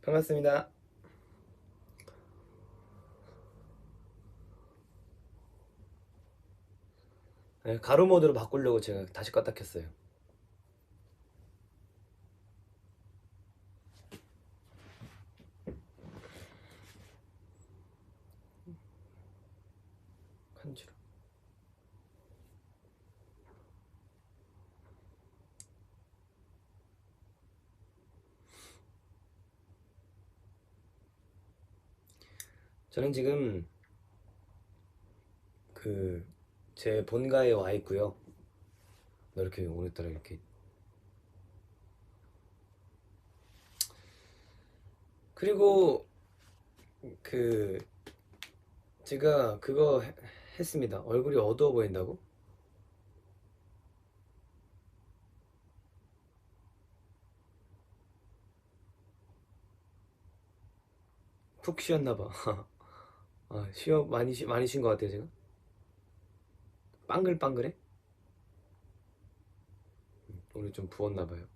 반갑습니다. 네, 가로 모드로 바꾸려고 제가 다시 껐다 켰어요. 간지러. 저는 지금 제 본가에 와 있고요. 너 이렇게 오늘따라 이렇게 그리고 그 제가 그거 했습니다. 얼굴이 어두워 보인다고? 푹 쉬었나 봐. 많이 쉰 것 같아요, 제가. 빵글빵글해? 오늘 좀 부었나 봐요.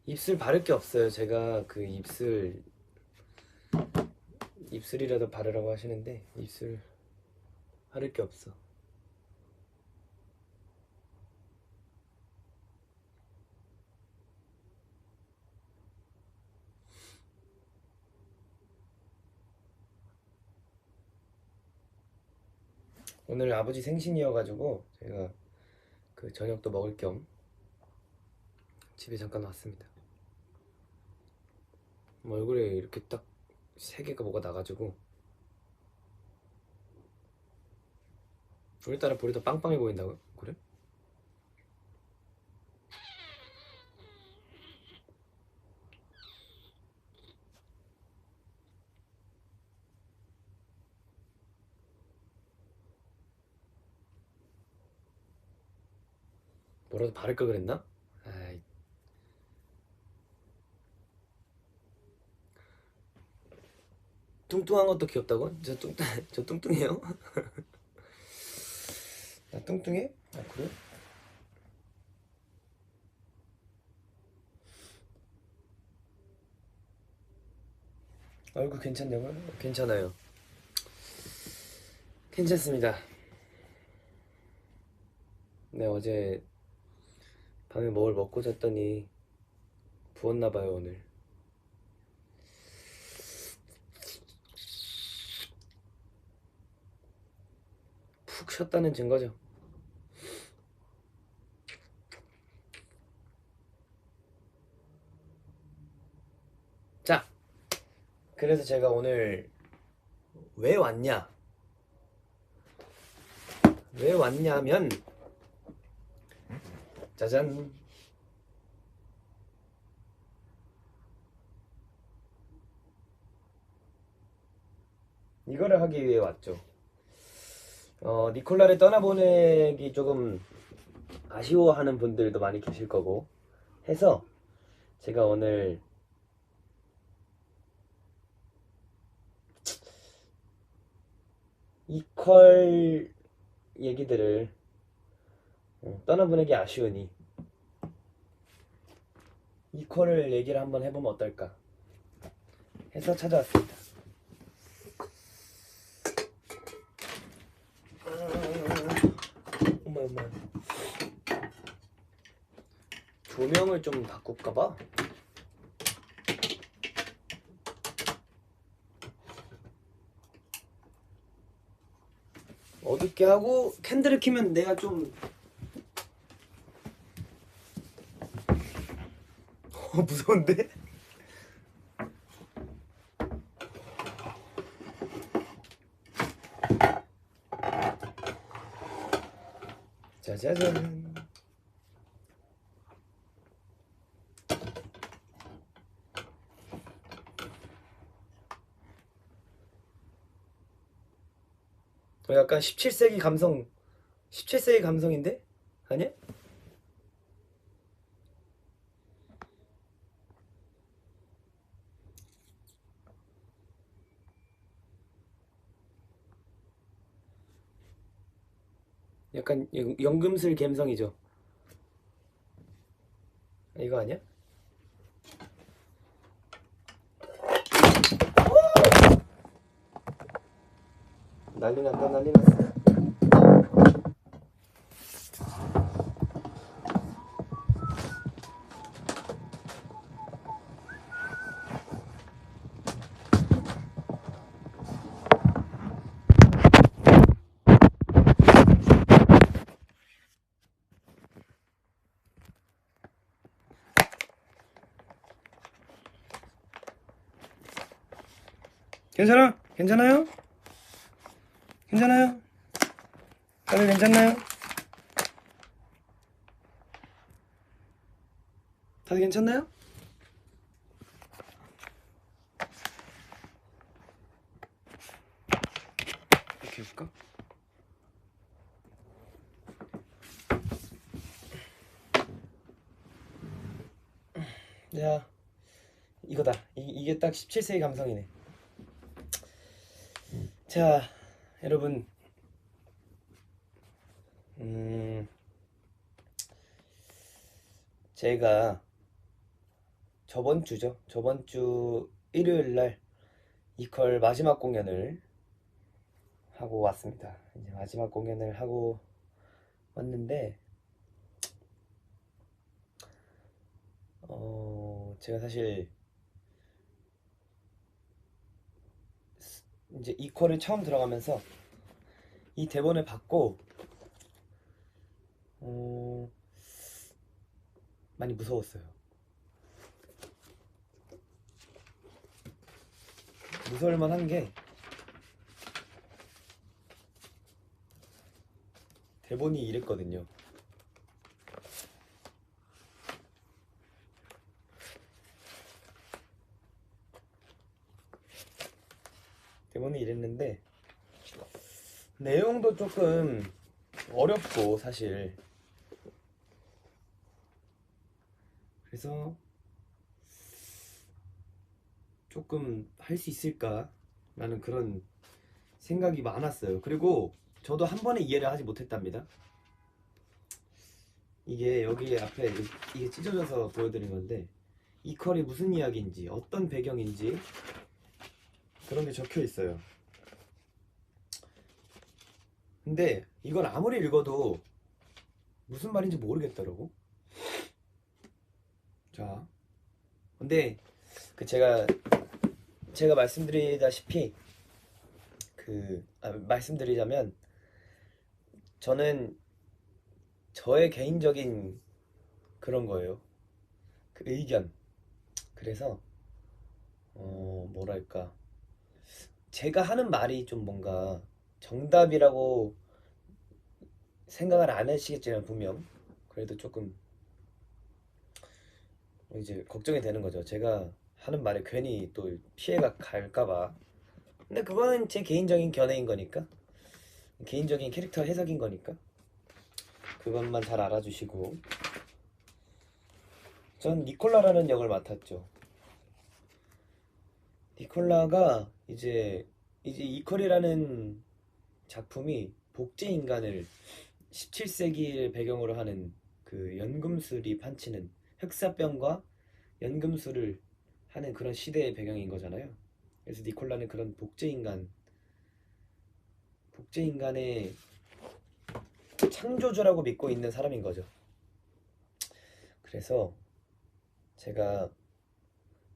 입술 바를 게 없어요. 제가 그 입술이라도 바르라고 하시는데 입술 바를 게 없어. 오늘 아버지 생신이어가지고 제가 그 저녁도 먹을 겸 집에 잠깐 왔습니다. 얼굴에 이렇게 딱 세 개가 뭐가 나가지고 오늘따라 볼이 더 빵빵해 보인다고요? 그래? 뭐라도 바를 걸 그랬나? 아이, 뚱뚱한 것도 귀엽다고? 저 뚱뚱해요? 나 뚱뚱해? 아 그래? 얼굴 괜찮냐고요? 괜찮아요. 괜찮습니다. 네, 어제 밤에 뭘 먹고 잤더니 부었나봐요 오늘. 푹 쉬었다는 증거죠. 자, 그래서 제가 오늘 왜 왔냐? 왜 왔냐면 짜잔, 이거를 하기 위해 왔죠. 니콜라를 떠나보내기 조금 아쉬워하는 분들도 많이 계실 거고 해서 제가 오늘 이퀄 얘기들을 떠나보내기 아쉬우니 이퀄을 얘기를 한번 해보면 어떨까 해서 찾아왔습니다. 어머 어머, 조명을 좀 바꿀까봐. 어둡게 하고 캔들을 켜면 내가 좀 무서운데? 짜자잔. 약간 17세기 감성인데? 아니야? 약간 연금술 감성이죠. 이거 아니야? 난리 났다 난리 났어. 괜찮아? 괜찮아요? 괜찮아요? 다들 괜찮나요? 다들 괜찮나요? 이렇게 해볼까? 야, 이거다. 이게 딱 17세기 감성이네. 자, 여러분, 제가 저번 주 일요일 날 이퀄 마지막 공연을 하고 왔습니다. 이제 마지막 공연을 하고 왔는데, 제가 사실 이제 이퀄을 처음 들어가면서 이 대본을 받고 많이 무서웠어요. 무서울 만한 게 대본이 이랬거든요. 대본이 이랬는데 내용도 조금 어렵고 사실 그래서 조금 할 수 있을까라는 그런 생각이 많았어요. 그리고 저도 한 번에 이해를 하지 못했답니다. 이게 여기 앞에 이게 찢어져서 보여드린 건데 이퀄이 무슨 이야기인지 어떤 배경인지 그런 게 적혀 있어요. 근데 이걸 아무리 읽어도 무슨 말인지 모르겠더라고. 자, 근데 그 제가 말씀드리다시피 말씀드리자면 저는 저의 개인적인 그런 거예요. 그 의견. 그래서 뭐랄까 제가 하는 말이 좀 뭔가 정답이라고 생각을 안 하시겠지만 분명 그래도 조금 이제 걱정이 되는 거죠. 제가 하는 말에 괜히 또 피해가 갈까봐. 근데 그거는 제 개인적인 견해인 거니까 개인적인 캐릭터 해석인 거니까 그것만 잘 알아주시고 전 니콜라라는 역을 맡았죠. 니콜라가 이제 이퀄이라는 작품이 복제 인간을 17세기를 배경으로 하는 그 연금술이 판치는 흑사병과 연금술을 하는 그런 시대의 배경인 거잖아요. 그래서 니콜라는 그런 복제 인간의 창조주라고 믿고 있는 사람인 거죠. 그래서 제가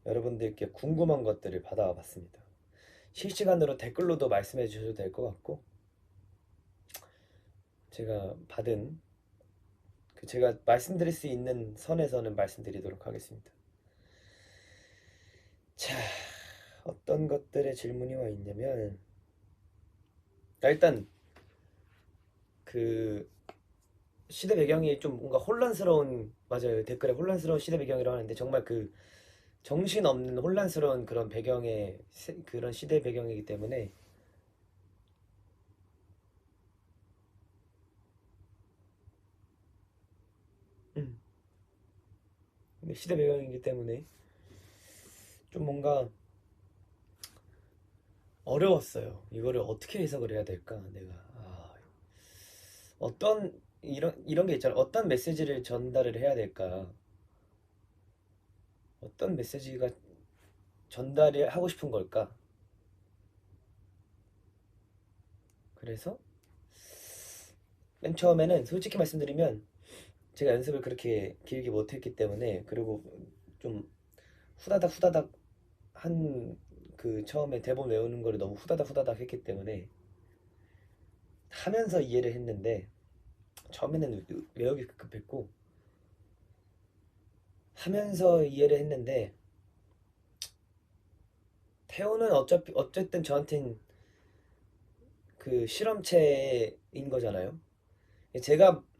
여러분들께 궁금한 것들을 받아와 봤습니다. 실시간으로 댓글로도 말씀해 주셔도 될 것 같고 제가 받은 제가 말씀드릴 수 있는 선에서는 말씀드리도록 하겠습니다. 자, 어떤 것들의 질문이 와 있냐면 일단 그 시대 배경이 좀 뭔가 혼란스러운 맞아요. 댓글에 혼란스러운 시대 배경이라고 하는데 정말 그 정신없는 혼란스러운 그런 배경의 그런 시대 배경이기 때문에 음, 시대 배경이기 때문에 좀 뭔가 어려웠어요. 이거를 어떻게 해석을 해야 될까? 내가 어떤 이런 게 있잖아. 어떤 메시지를 전달을 해야 될까? 어떤 메시지가 전달을 하고 싶은 걸까? 그래서 맨 처음에는 솔직히 말씀드리면 제가 연습을 그렇게 길게 못했기 때문에, 그리고 좀 후다닥 후다닥 한 그 처음에 대본 외우는 거를 너무 후다닥 후다닥 했기 때문에 하면서 이해를 했는데, 처음에는 외우기 급했고 하면서 이해를 했는데, 태호는 어쨌든 저한텐 그 실험체인 거잖아요.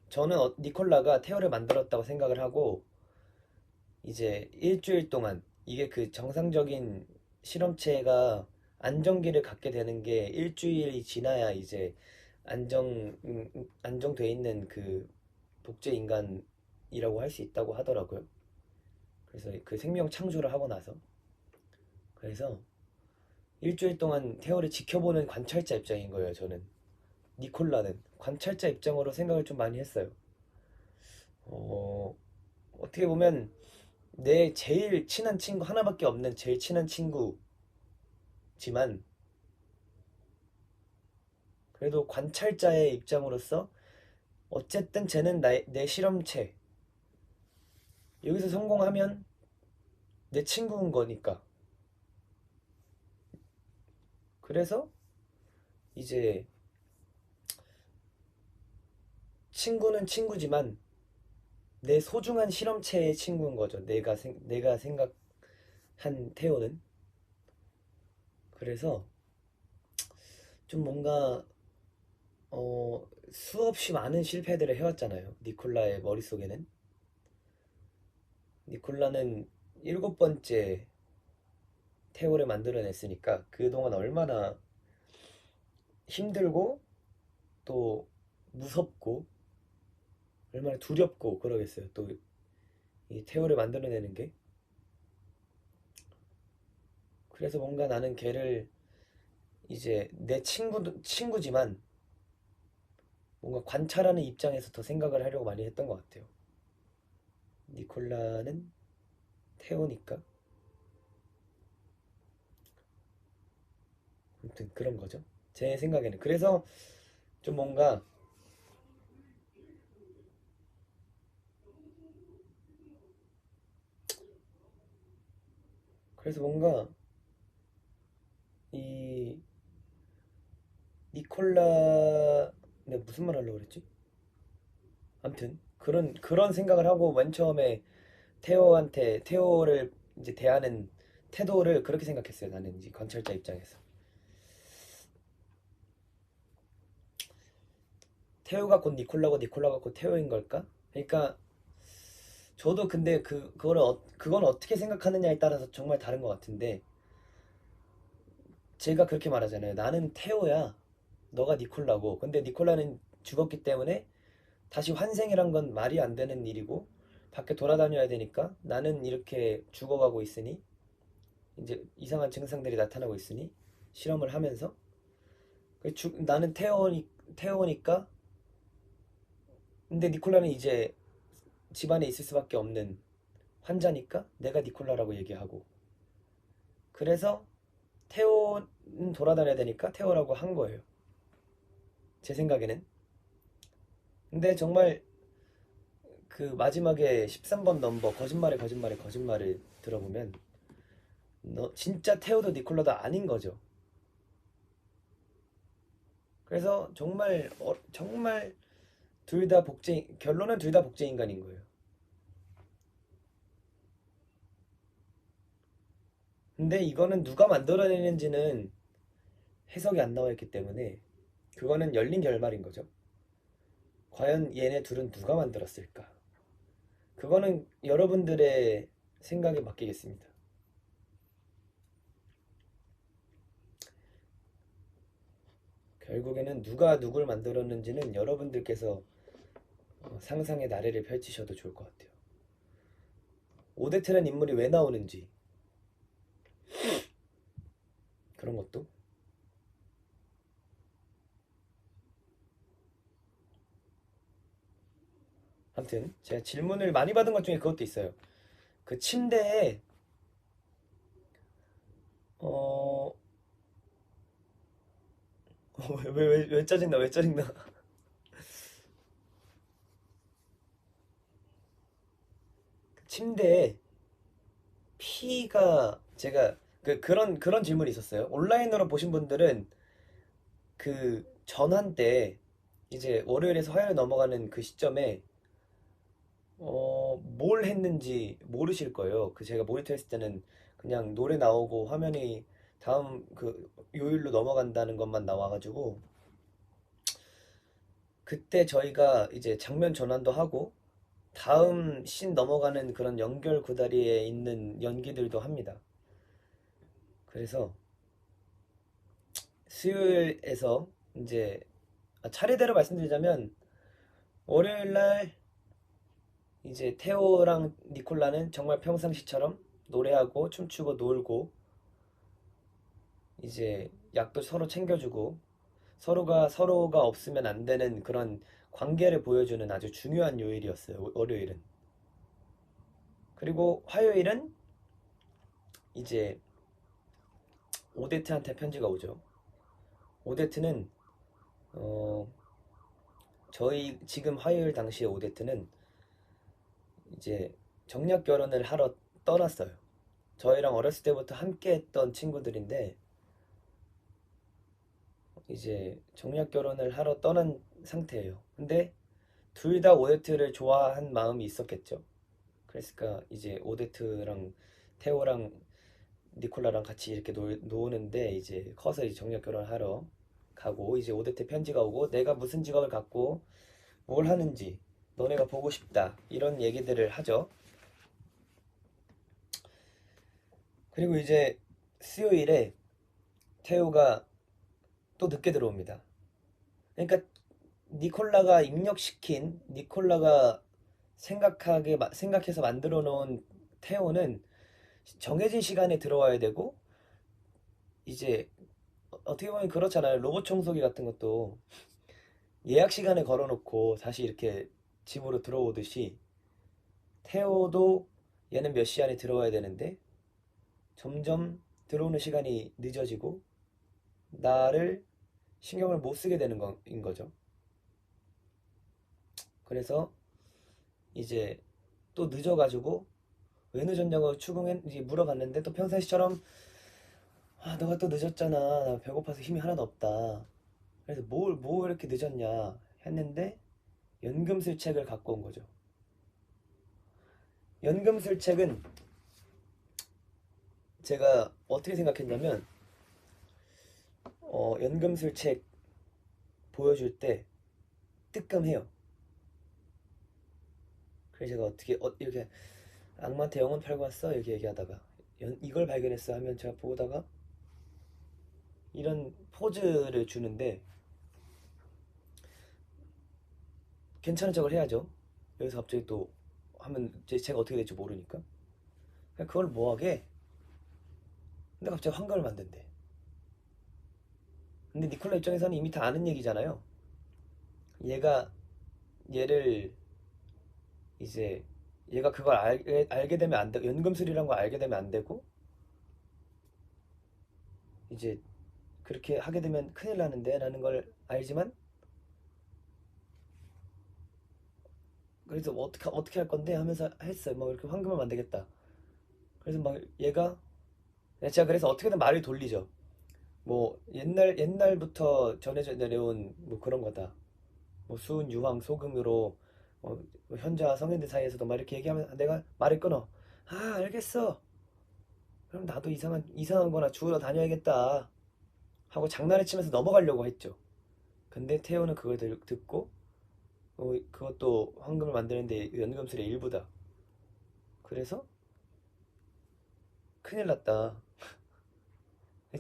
저는 니콜라가 태호를 만들었다고 생각을 하고, 이제 일주일 동안 이게 그 정상적인 실험체가 안정기를 갖게 되는 게 일주일이 지나야 이제 안정돼 있는 그 복제 인간이라고 할 수 있다고 하더라고요. 그래서 그 생명 창조를 하고 나서, 그래서 일주일 동안 태호를 지켜보는 관찰자 입장인 거예요. 저는 니콜라는 관찰자 입장으로 생각을 좀 많이 했어요. 어, 어떻게 보면 내 제일 친한 친구, 하나밖에 없는 제일 친한 친구지만, 그래도 관찰자의 입장으로서 어쨌든 쟤는 내 실험체, 여기서 성공하면 내 친구인 거니까. 그래서 이제 친구는 친구지만 내 소중한 실험체의 친구인 거죠. 내가 생각한 태호는. 그래서 좀 뭔가 수없이 많은 실패들을 해왔잖아요. 니콜라의 머릿속에는. 니콜라는 일곱 번째 태호를 만들어냈으니까 그동안 얼마나 힘들고 또 무섭고 얼마나 두렵고 그러겠어요. 또 이 태호를 만들어내는 게. 그래서 뭔가 나는 걔를 이제 내 친구지만 뭔가 관찰하는 입장에서 더 생각을 하려고 많이 했던 것 같아요. 니콜라는 태호니까. 아무튼 그런 거죠. 제 생각에는. 그래서 좀 뭔가 그래서 뭔가 이 니콜라, 내가 무슨 말 하려고 그랬지? 아무튼 그런 생각을 하고 맨 처음에 테오를 이제 대하는 태도를 그렇게 생각했어요. 나는 이제 관찰자 입장에서 테오가 곧 니콜라고 니콜라가 곧 테오인 걸까? 그러니까 저도 근데 그건 어떻게 생각하느냐에 따라서 정말 다른 것 같은데, 제가 그렇게 말하잖아요. 나는 테오야, 너가 니콜라고. 근데 니콜라는 죽었기 때문에 다시 환생이란 건 말이 안 되는 일이고 밖에 돌아다녀야 되니까, 나는 이렇게 죽어가고 있으니, 이제 이상한 증상들이 나타나고 있으니 실험을 하면서 나는 테오니까. 근데 니콜라는 이제 집안에 있을 수밖에 없는 환자니까 내가 니콜라라고 얘기하고, 그래서 테오는 돌아다녀야 되니까 테오라고 한 거예요. 제 생각에는. 근데 정말 그 마지막에 13번 넘버 거짓말에 거짓말에 거짓말을 들어보면 너 진짜 테오도 니콜라도 아닌 거죠. 그래서 정말 결론은 둘 다 복제 인간인 거예요. 근데 이거는 누가 만들어내는지는 해석이 안 나와 있기 때문에 그거는 열린 결말인 거죠. 과연 얘네 둘은 누가 만들었을까? 그거는 여러분들의 생각에 맡기겠습니다. 결국에는 누가 누굴 만들었는지는 여러분들께서 상상의 나래를 펼치셔도 좋을 것 같아요. 오데트란 인물이 왜 나오는지, 그런 것도. 아무튼 제가 질문을 많이 받은 것 중에 그것도 있어요. 그 침대에 어 왜 짜증나 왜 짜증나 침대에 피가 제가 그런 질문이 있었어요. 온라인으로 보신 분들은 그 전환 때 이제 월요일에서 화요일 넘어가는 그 시점에 뭘 했는지 모르실 거예요. 그 제가 모니터 했을 때는 그냥 노래 나오고 화면이 다음 그 요일로 넘어간다는 것만 나와가지고 그때 저희가 이제 장면 전환도 하고 다음 씬 넘어가는 그런 연결 구다리에 있는 연기들도 합니다. 그래서 수요일에서 이제 차례대로 말씀드리자면 월요일 날 이제 테오랑 니콜라는 정말 평상시처럼 노래하고 춤추고 놀고 이제 약도 서로 챙겨주고 서로가 없으면 안 되는 그런 관계를 보여주는 아주 중요한 요일이었어요. 월요일은. 그리고 화요일은 이제 오데트한테 편지가 오죠. 오데트는 어 저희 지금 화요일 당시에 오데트는 이제 정략 결혼을 하러 떠났어요. 저희랑 어렸을 때부터 함께 했던 친구들인데 이제 정략 결혼을 하러 떠난 상태예요. 근데 둘 다 오데트를 좋아한 마음이 있었겠죠. 그랬을까 이제 오데트랑 테오랑 니콜라랑 같이 이렇게 노는데 이제 커서 이제 정략 결혼하러 가고 이제 오데트 편지가 오고 내가 무슨 직업을 갖고 뭘 하는지 너네가 보고 싶다 이런 얘기들을 하죠. 그리고 이제 수요일에 테오가 또 늦게 들어옵니다. 그러니까 니콜라가 생각해서 만들어 놓은 태오는 정해진 시간에 들어와야 되고 이제 어떻게 보면 그렇잖아요. 로봇 청소기 같은 것도 예약 시간에 걸어놓고 다시 이렇게 집으로 들어오듯이 태오도 얘는 몇 시 안에 들어와야 되는데 점점 들어오는 시간이 늦어지고 나를 신경을 못 쓰게 되는 거인 거죠. 그래서 이제 또 늦어가지고 왜 늦었냐고 이제 물어봤는데 또 평상시처럼 너가 또 늦었잖아. 나 배고파서 힘이 하나도 없다. 그래서 뭐 이렇게 늦었냐 했는데 연금술책을 갖고 온 거죠. 연금술책은 제가 어떻게 생각했냐면 연금술책 보여줄 때 뜨끔해요. 그래서 제가 어떻게 이렇게 악마한테 영혼 팔고 왔어 이렇게 얘기하다가 이걸 발견했어 하면 제가 보다가 이런 포즈를 주는데 괜찮은 척을 해야죠. 여기서 갑자기 또 하면 제가 어떻게 될지 모르니까 그냥 그걸 뭐하게 근데 갑자기 환각을 만든대. 근데 니콜라 입장에서는 이미 다 아는 얘기잖아요. 얘가 얘를 이제 얘가 그걸 알게 되면 안 되고 연금술이란 걸 알게 되면 안 되고 이제 그렇게 하게 되면 큰일 나는데 라는 걸 알지만 그래서 어떻게 할 건데 하면서 했어요. 막 이렇게 황금을 만들겠다. 그래서 막 얘가 제가 그래서 어떻게든 말을 돌리죠. 뭐 옛날부터 전해져 내려온 뭐 그런 거다. 뭐 수은 유황 소금으로 뭐 현자와 성인들 사이에서도 막 이렇게 얘기하면 내가 말을 끊어. 알겠어. 그럼 나도 이상한 거나 주우러 다녀야겠다 하고 장난을 치면서 넘어가려고 했죠. 근데 태호는 그걸 듣고 그것도 황금을 만드는데 연금술의 일부다. 그래서 큰일 났다.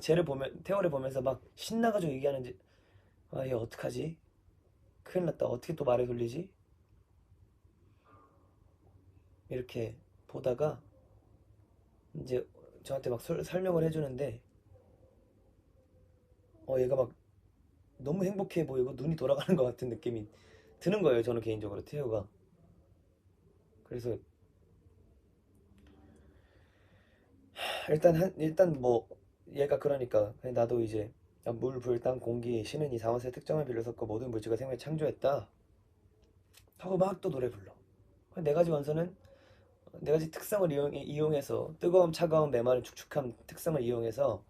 태호를 보면서 막 신나가지고 얘기하는지 얘 어떡하지? 큰일 났다. 어떻게 또 말을 돌리지? 이렇게 보다가 이제 저한테 막 설명을 해주는데 얘가 막 너무 행복해 보이고 눈이 돌아가는 것 같은 느낌이 드는 거예요. 저는 개인적으로 태호가. 그래서 일단 뭐 얘가 그러니까 그냥 나도 이제 물, 불, 땅, 공기, 신은 이 사원세 특정을 빌려 섞어 모든 물질과 생명을 창조했다 하고 막 또 노래 불러. 네 가지 원소는 네 가지 특성을 이용해서 뜨거움, 차가움, 메마름, 축축함 특성을 이용해서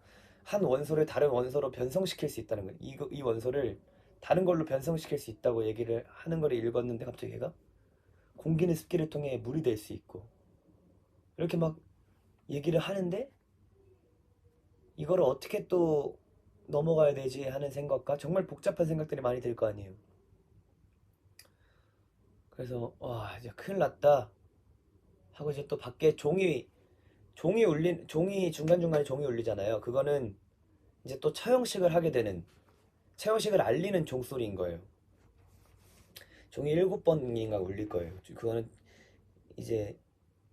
한 원소를 다른 원소로 변성시킬 수 있다는 거예요. 이 원소를 다른 걸로 변성시킬 수 있다고 얘기를 하는 걸 읽었는데 갑자기 얘가 공기는 습기를 통해 물이 될 수 있고 이렇게 막 얘기를 하는데 이거를 어떻게 또 넘어가야 되지 하는 생각과 정말 복잡한 생각들이 많이 들 거 아니에요. 그래서 와 이제 큰일 났다 하고 이제 또 밖에 종이 중간중간에 종이 울리잖아요. 그거는 이제 또 처형식을 하게 되는 처형식을 알리는 종소리인 거예요. 종이 7번인가 울릴 거예요. 그거는 이제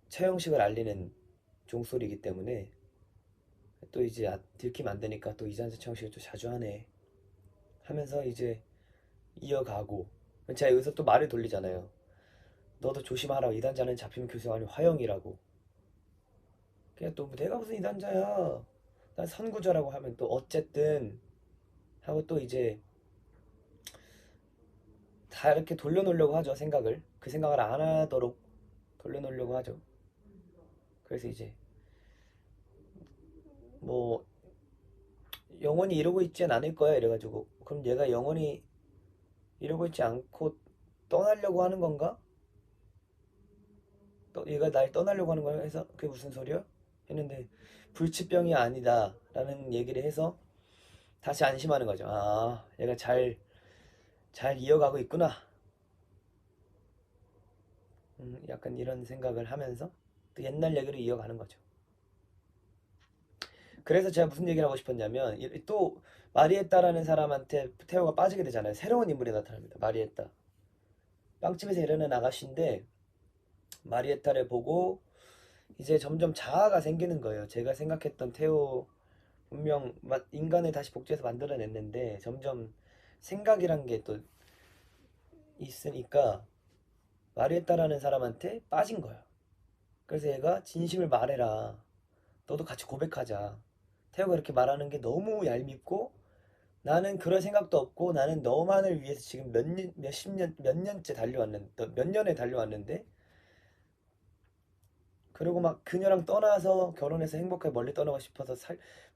처형식을 알리는 종소리이기 때문에 또 이제 들키면 안 되니까 또 이산세 처형식을 또 자주 하네 하면서 이제 이어가고 제가 여기서 또 말을 돌리잖아요. 너도 조심하라. 이단자는 잡히면 교수관이 화형이라고. 그냥 또 내가 무슨 이단자야. 난 선구자라고 하면 또 어쨌든 하고 또 이제 다 이렇게 돌려놓으려고 하죠. 생각을. 그 생각을 안 하도록 돌려놓으려고 하죠. 그래서 이제 뭐 영원히 이러고 있진 않을 거야 이래가지고 그럼 얘가 영원히 이러고 있지 않고 떠나려고 하는 건가? 얘가 날 떠나려고 하는 거야 해서 그게 무슨 소리야? 했는데 불치병이 아니다 라는 얘기를 해서 다시 안심하는 거죠. 아 얘가 잘 이어가고 있구나. 약간 이런 생각을 하면서 또 옛날 얘기를 이어가는 거죠. 그래서 제가 무슨 얘기를 하고 싶었냐면 또 마리에따라는 사람한테 테오가 빠지게 되잖아요. 새로운 인물이 나타납니다. 마리에따. 빵집에서 일하는 아가씨인데 마리에타를 보고 이제 점점 자아가 생기는 거예요. 제가 생각했던 테오 분명 인간을 다시 복제해서 만들어냈는데 점점 생각이란 게 또 있으니까 마리에타라는 사람한테 빠진 거야. 그래서 얘가 진심을 말해라. 너도 같이 고백하자. 테오가 그렇게 말하는 게 너무 얄밉고 나는 그럴 생각도 없고 나는 너만을 위해서 지금 몇 년째 달려왔는데 몇 년에 달려왔는데 그리고 막 그녀랑 떠나서 결혼해서 행복하게 멀리 떠나고 싶어서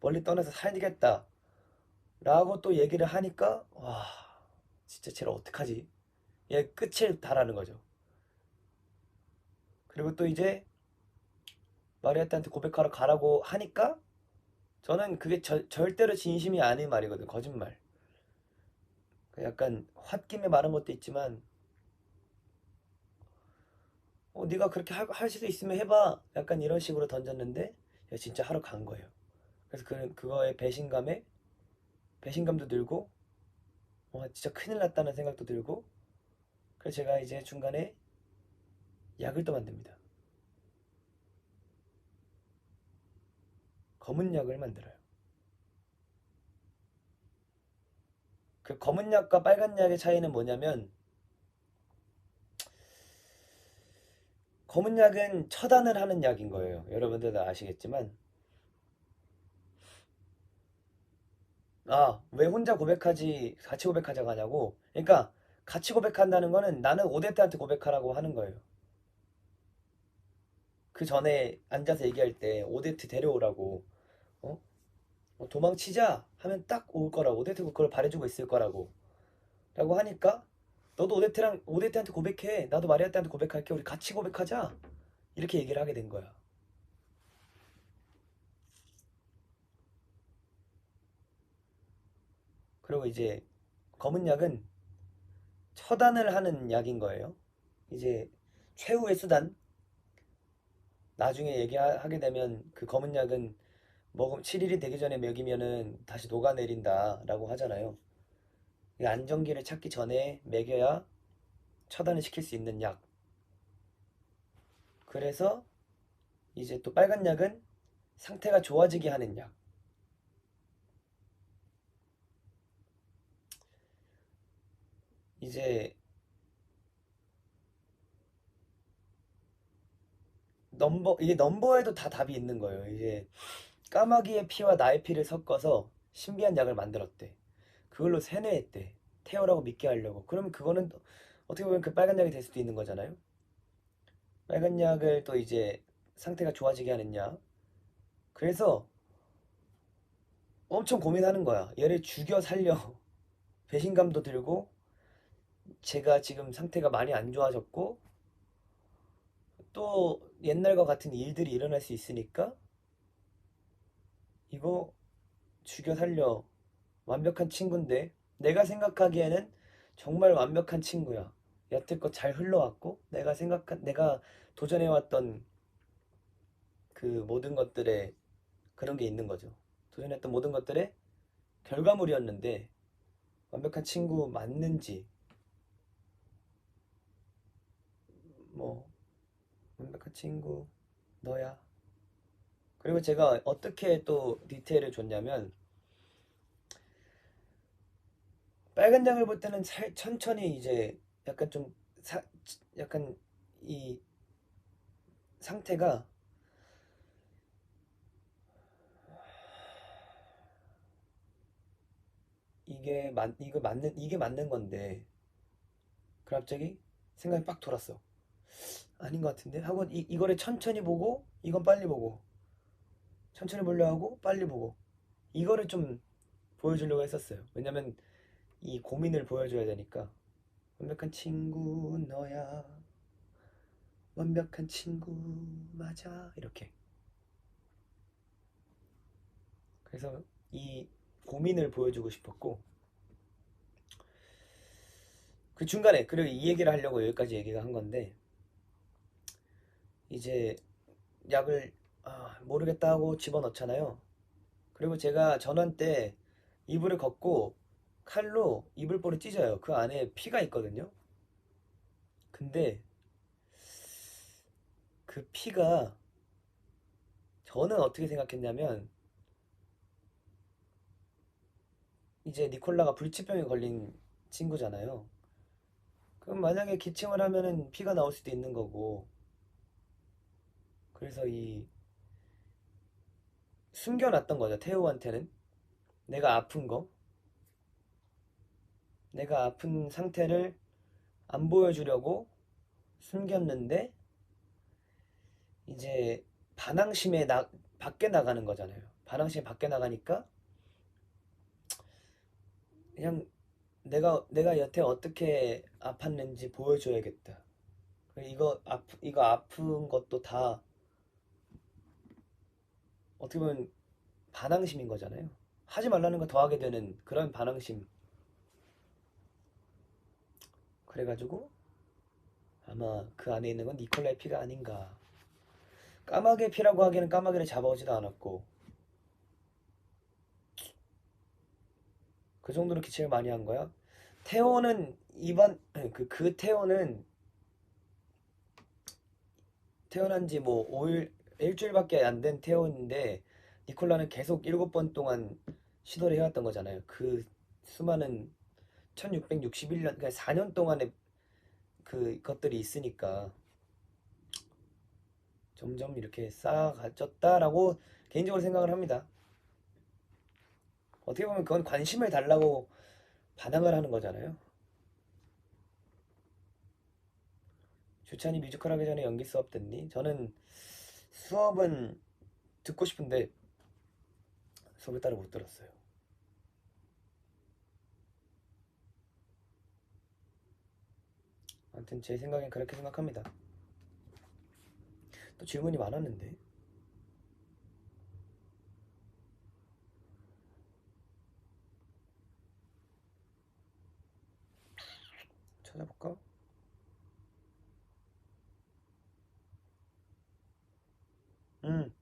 멀리 떠나서 살겠다 라고 또 얘기를 하니까 와 진짜 쟤를 어떡하지 얘 끝을 다라는 거죠. 그리고 또 이제 마리아타한테 고백하러 가라고 하니까 저는 그게 절대로 진심이 아닌 말이거든. 거짓말. 그 약간 홧김에 말한 것도 있지만 네가 그렇게 할 수도 있으면 해봐 약간 이런 식으로 던졌는데 진짜 하러 간 거예요. 그래서 그거에 배신감도 들고 진짜 큰일 났다는 생각도 들고 그래서 제가 이제 중간에 약을 또 만듭니다. 검은 약을 만들어요. 그 검은 약과 빨간 약의 차이는 뭐냐면 검은 약은 처단을 하는 약인 거예요. 여러분들도 아시겠지만 왜 혼자 고백하지 같이 고백하자고 하냐고. 그러니까 같이 고백한다는 거는 나는 오데트한테 고백하라고 하는 거예요. 그 전에 앉아서 얘기할 때 오데트 데려오라고 어? 도망치자 하면 딱 올 거라고 오데트가 그걸 바래주고 있을 거라고 라고 하니까 너도 오데트한테 고백해 나도 마리아한테 고백할게 우리 같이 고백하자 이렇게 얘기를 하게 된 거야. 그리고 이제 검은 약은 처단을 하는 약인 거예요. 이제 최후의 수단 나중에 얘기하게 되면 그 검은 약은 7일이 되기 전에 먹이면은 다시 녹아내린다 라고 하잖아요. 이 안정기를 찾기 전에 먹여야 처단을 시킬 수 있는 약. 그래서 이제 또 빨간 약은 상태가 좋아지게 하는 약. 이제 이게 넘버에도 다 답이 있는 거예요. 이제 까마귀의 피와 나의 피를 섞어서 신비한 약을 만들었대. 그걸로 세뇌했대. 태어라고 믿게 하려고. 그러면 그거는 어떻게 보면 그 빨간 약이 될 수도 있는 거잖아요. 빨간 약을 또 이제 상태가 좋아지게 하는 약. 그래서 엄청 고민하는 거야. 얘를 죽여 살려. 배신감도 들고 제가 지금 상태가 많이 안 좋아졌고 또 옛날과 같은 일들이 일어날 수 있으니까 이거 죽여 살려. 완벽한 친구인데 내가 생각하기에는 정말 완벽한 친구야. 여태껏 잘 흘러왔고 내가 도전해왔던 그 모든 것들에 그런 게 있는 거죠. 도전했던 모든 것들의 결과물이었는데 완벽한 친구 맞는지 뭐 완벽한 친구 너야. 그리고 제가 어떻게 또 디테일을 줬냐면 빨간 장을 볼 때는 천천히 이제 약간 좀 약간 이 상태가 이게 맞는 건데 갑자기 생각이 빡 돌았어. 아닌 것 같은데 하고 이거를 천천히 보고 이건 빨리 보고 천천히 보려 하고 빨리 보고 이거를 좀 보여주려고 했었어요. 왜냐면 이 고민을 보여줘야 되니까. 완벽한 친구 너야, 완벽한 친구 맞아, 이렇게. 그래서 이 고민을 보여주고 싶었고 그 중간에 그리고 이 얘기를 하려고 여기까지 얘기가 한 건데 이제 약을 모르겠다 하고 집어넣잖아요. 그리고 제가 전원 때 이불을 걷고 칼로 이불볼을 찢어요. 그 안에 피가 있거든요. 근데 그 피가 저는 어떻게 생각했냐면 이제 니콜라가 불치병에 걸린 친구잖아요. 그럼 만약에 기침을 하면은 피가 나올 수도 있는 거고 그래서 이 숨겨놨던 거죠. 태우한테는 내가 아픈 거 내가 아픈 상태를 안 보여주려고 숨겼는데 이제 반항심에 밖에 나가는 거잖아요. 반항심에 밖에 나가니까 그냥 내가 여태 어떻게 아팠는지 보여줘야겠다. 이거 아픈 것도 다 어떻게 보면 반항심인 거잖아요. 하지 말라는 거 더 하게 되는 그런 반항심. 그래가지고 아마 그 안에 있는 건 니콜라의 피가 아닌가. 까마귀의 피라고 하기에는 까마귀를 잡아오지도 않았고 그 정도로 기침을 많이 한 거야. 태호는 이번 그 태호는 태어난 지 뭐 5일 일주일밖에 안 된 태호인데 니콜라는 계속 7번 동안 시도를 해왔던 거잖아요. 그 수많은 1661년 그러니까 4년 동안의 그 것들이 있으니까 점점 이렇게 쌓아가졌다라고 개인적으로 생각을 합니다. 어떻게 보면 그건 관심을 달라고 반항을 하는 거잖아요. 주찬이 뮤지컬 하기 전에 연기 수업 듣니? 저는 수업은 듣고 싶은데 수업을 따로 못 들었어요. 아무튼 제 생각엔 그렇게 생각합니다. 또 질문이 많았는데 찾아볼까? 음.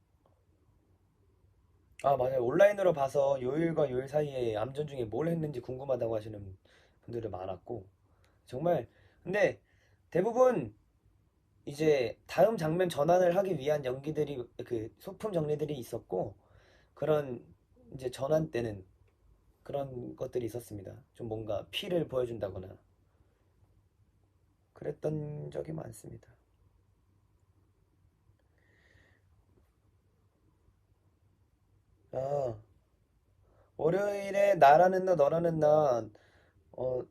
아, 맞아요. 온라인으로 봐서 요일과 요일 사이에 암전 중에 뭘 했는지 궁금하다고 하시는 분들이 많았고 정말 근데 대부분 이제 다음 장면 전환을 하기 위한 연기들이 그 소품 정리들이 있었고 그런 이제 전환 때는 그런 것들이 있었습니다. 좀 뭔가 피를 보여준다거나 그랬던 적이 많습니다. 아, 월요일에 나라는 나 너라는 나 어,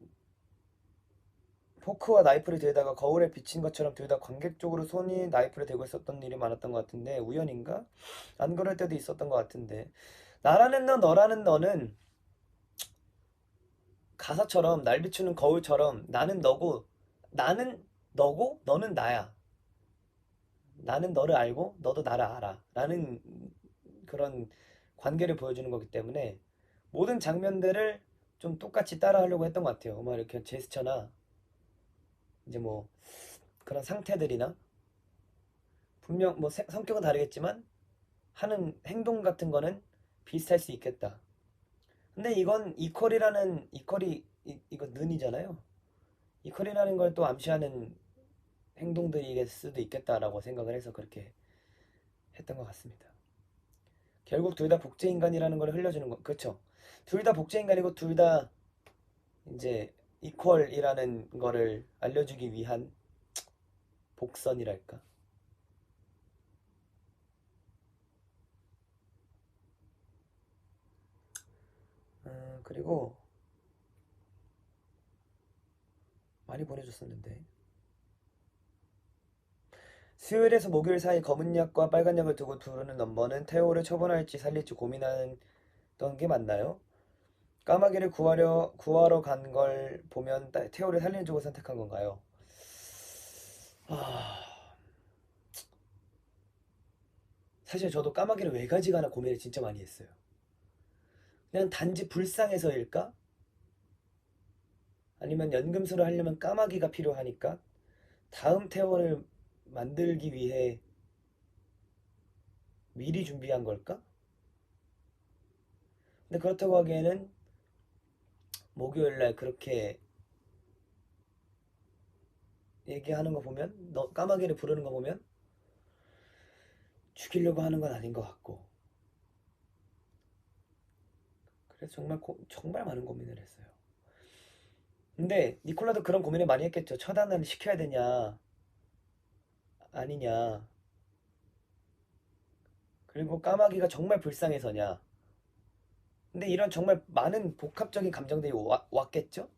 포크와 나이프를 들다가 거울에 비친 것처럼 둘 다 관객적으로 손이 나이프를 들고 있었던 일이 많았던 것 같은데 우연인가? 안 그럴 때도 있었던 것 같은데 나라는 너 너라는 너는 가사처럼 날 비추는 거울처럼 나는 너고 너는 나야. 나는 너를 알고 너도 나를 알아. 라는 그런 관계를 보여주는 거기 때문에 모든 장면들을 좀 똑같이 따라하려고 했던 것 같아요. 막 이렇게 제스처나 이제 뭐 그런 상태들이나 분명 뭐 성격은 다르겠지만 하는 행동 같은 거는 비슷할 수 있겠다. 근데 이건 이거 는이잖아요. 이퀄이라는 걸 또 암시하는 행동들일 수도 있겠다라고 생각을 해서 그렇게 했던 것 같습니다. 결국 둘 다 복제 인간이라는 걸 흘려주는 거, 그렇죠? 둘 다 복제 인간이고 둘 다 이제 이퀄이라는 거를 알려주기 위한 복선이랄까. 그리고 많이 보내줬었는데 수요일에서 목요일 사이 검은 약과 빨간 약을 두고 두르는 넘버는 태호를 처분할지 살릴지 고민했던 게 맞나요? 까마귀를 구하러 간 걸 보면 태호를 살리는 쪽을 선택한 건가요? 아, 사실 저도 까마귀를 왜 가지가나 고민을 진짜 많이 했어요. 그냥 단지 불쌍해서일까? 아니면 연금술을 하려면 까마귀가 필요하니까? 다음 태호를 만들기 위해 미리 준비한 걸까? 근데 그렇다고 하기에는 목요일날 그렇게 얘기하는 거 보면, 너 까마귀를 부르는 거 보면 죽이려고 하는 건 아닌 것 같고. 그래서 정말 많은 고민을 했어요. 근데 니콜라도 그런 고민을 많이 했겠죠. 처단을 시켜야 되냐, 아니냐. 그리고 까마귀가 정말 불쌍해서냐. 근데 이런 정말 많은 복합적인 감정들이 왔겠죠?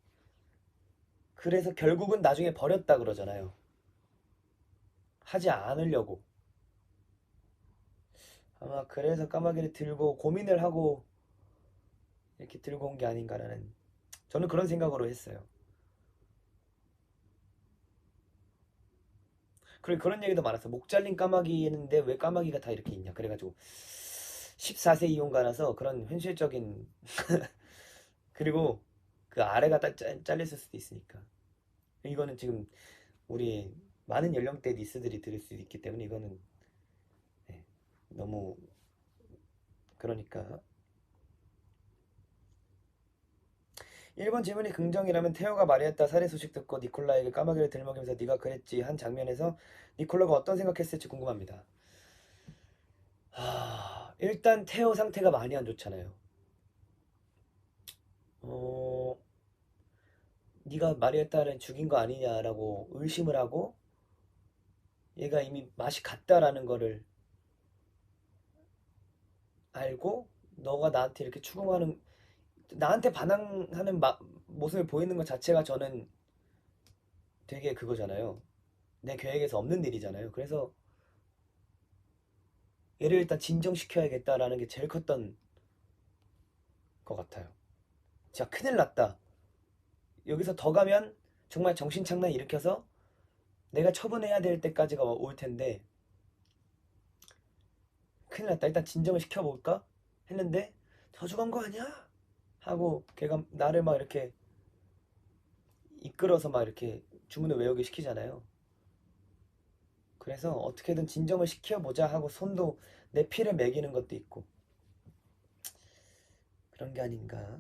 그래서 결국은 나중에 버렸다 그러잖아요. 하지 않으려고. 아마 그래서 까마귀를 들고 고민을 하고 이렇게 들고 온 게 아닌가라는 저는 그런 생각으로 했어요. 그리고 그런 얘기도 많았어. 목 잘린 까마귀인데 왜 까마귀가 다 이렇게 있냐. 그래가지고 14세 이용가라서 그런 현실적인 그리고 그 아래가 잘렸을 수도 있으니까. 이거는 지금 우리 많은 연령대 니스들이 들을 수 있기 때문에 이거는 네, 너무 그러니까 1번 질문이 긍정이라면 테오가 말했다 살해 소식 듣고 니콜라에게 까마귀를 들먹이면서 네가 그랬지 한 장면에서 니콜라가 어떤 생각했을지 궁금합니다. 일단 테오 상태가 많이 안 좋잖아요. 어, 네가 마리에타를 죽인 거 아니냐라고 의심을 하고 얘가 이미 맛이 갔다라는 거를 알고 너가 나한테 이렇게 추궁하는 나한테 반항하는 모습을 보이는 것 자체가 저는 되게 그거잖아요. 내 계획에서 없는 일이잖아요. 그래서 얘를 일단 진정시켜야겠다라는 게 제일 컸던 것 같아요. 자, 큰일 났다. 여기서 더 가면 정말 정신착란 일으켜서 내가 처분해야 될 때까지가 올 텐데 큰일 났다. 일단 진정을 시켜볼까? 했는데 저주간 거 아니야? 하고 걔가 나를 막 이렇게 이끌어서 막 이렇게 주문을 외우게 시키잖아요. 그래서 어떻게든 진정을 시켜보자 하고 손도 내 피를 먹이는 것도 있고 그런 게 아닌가.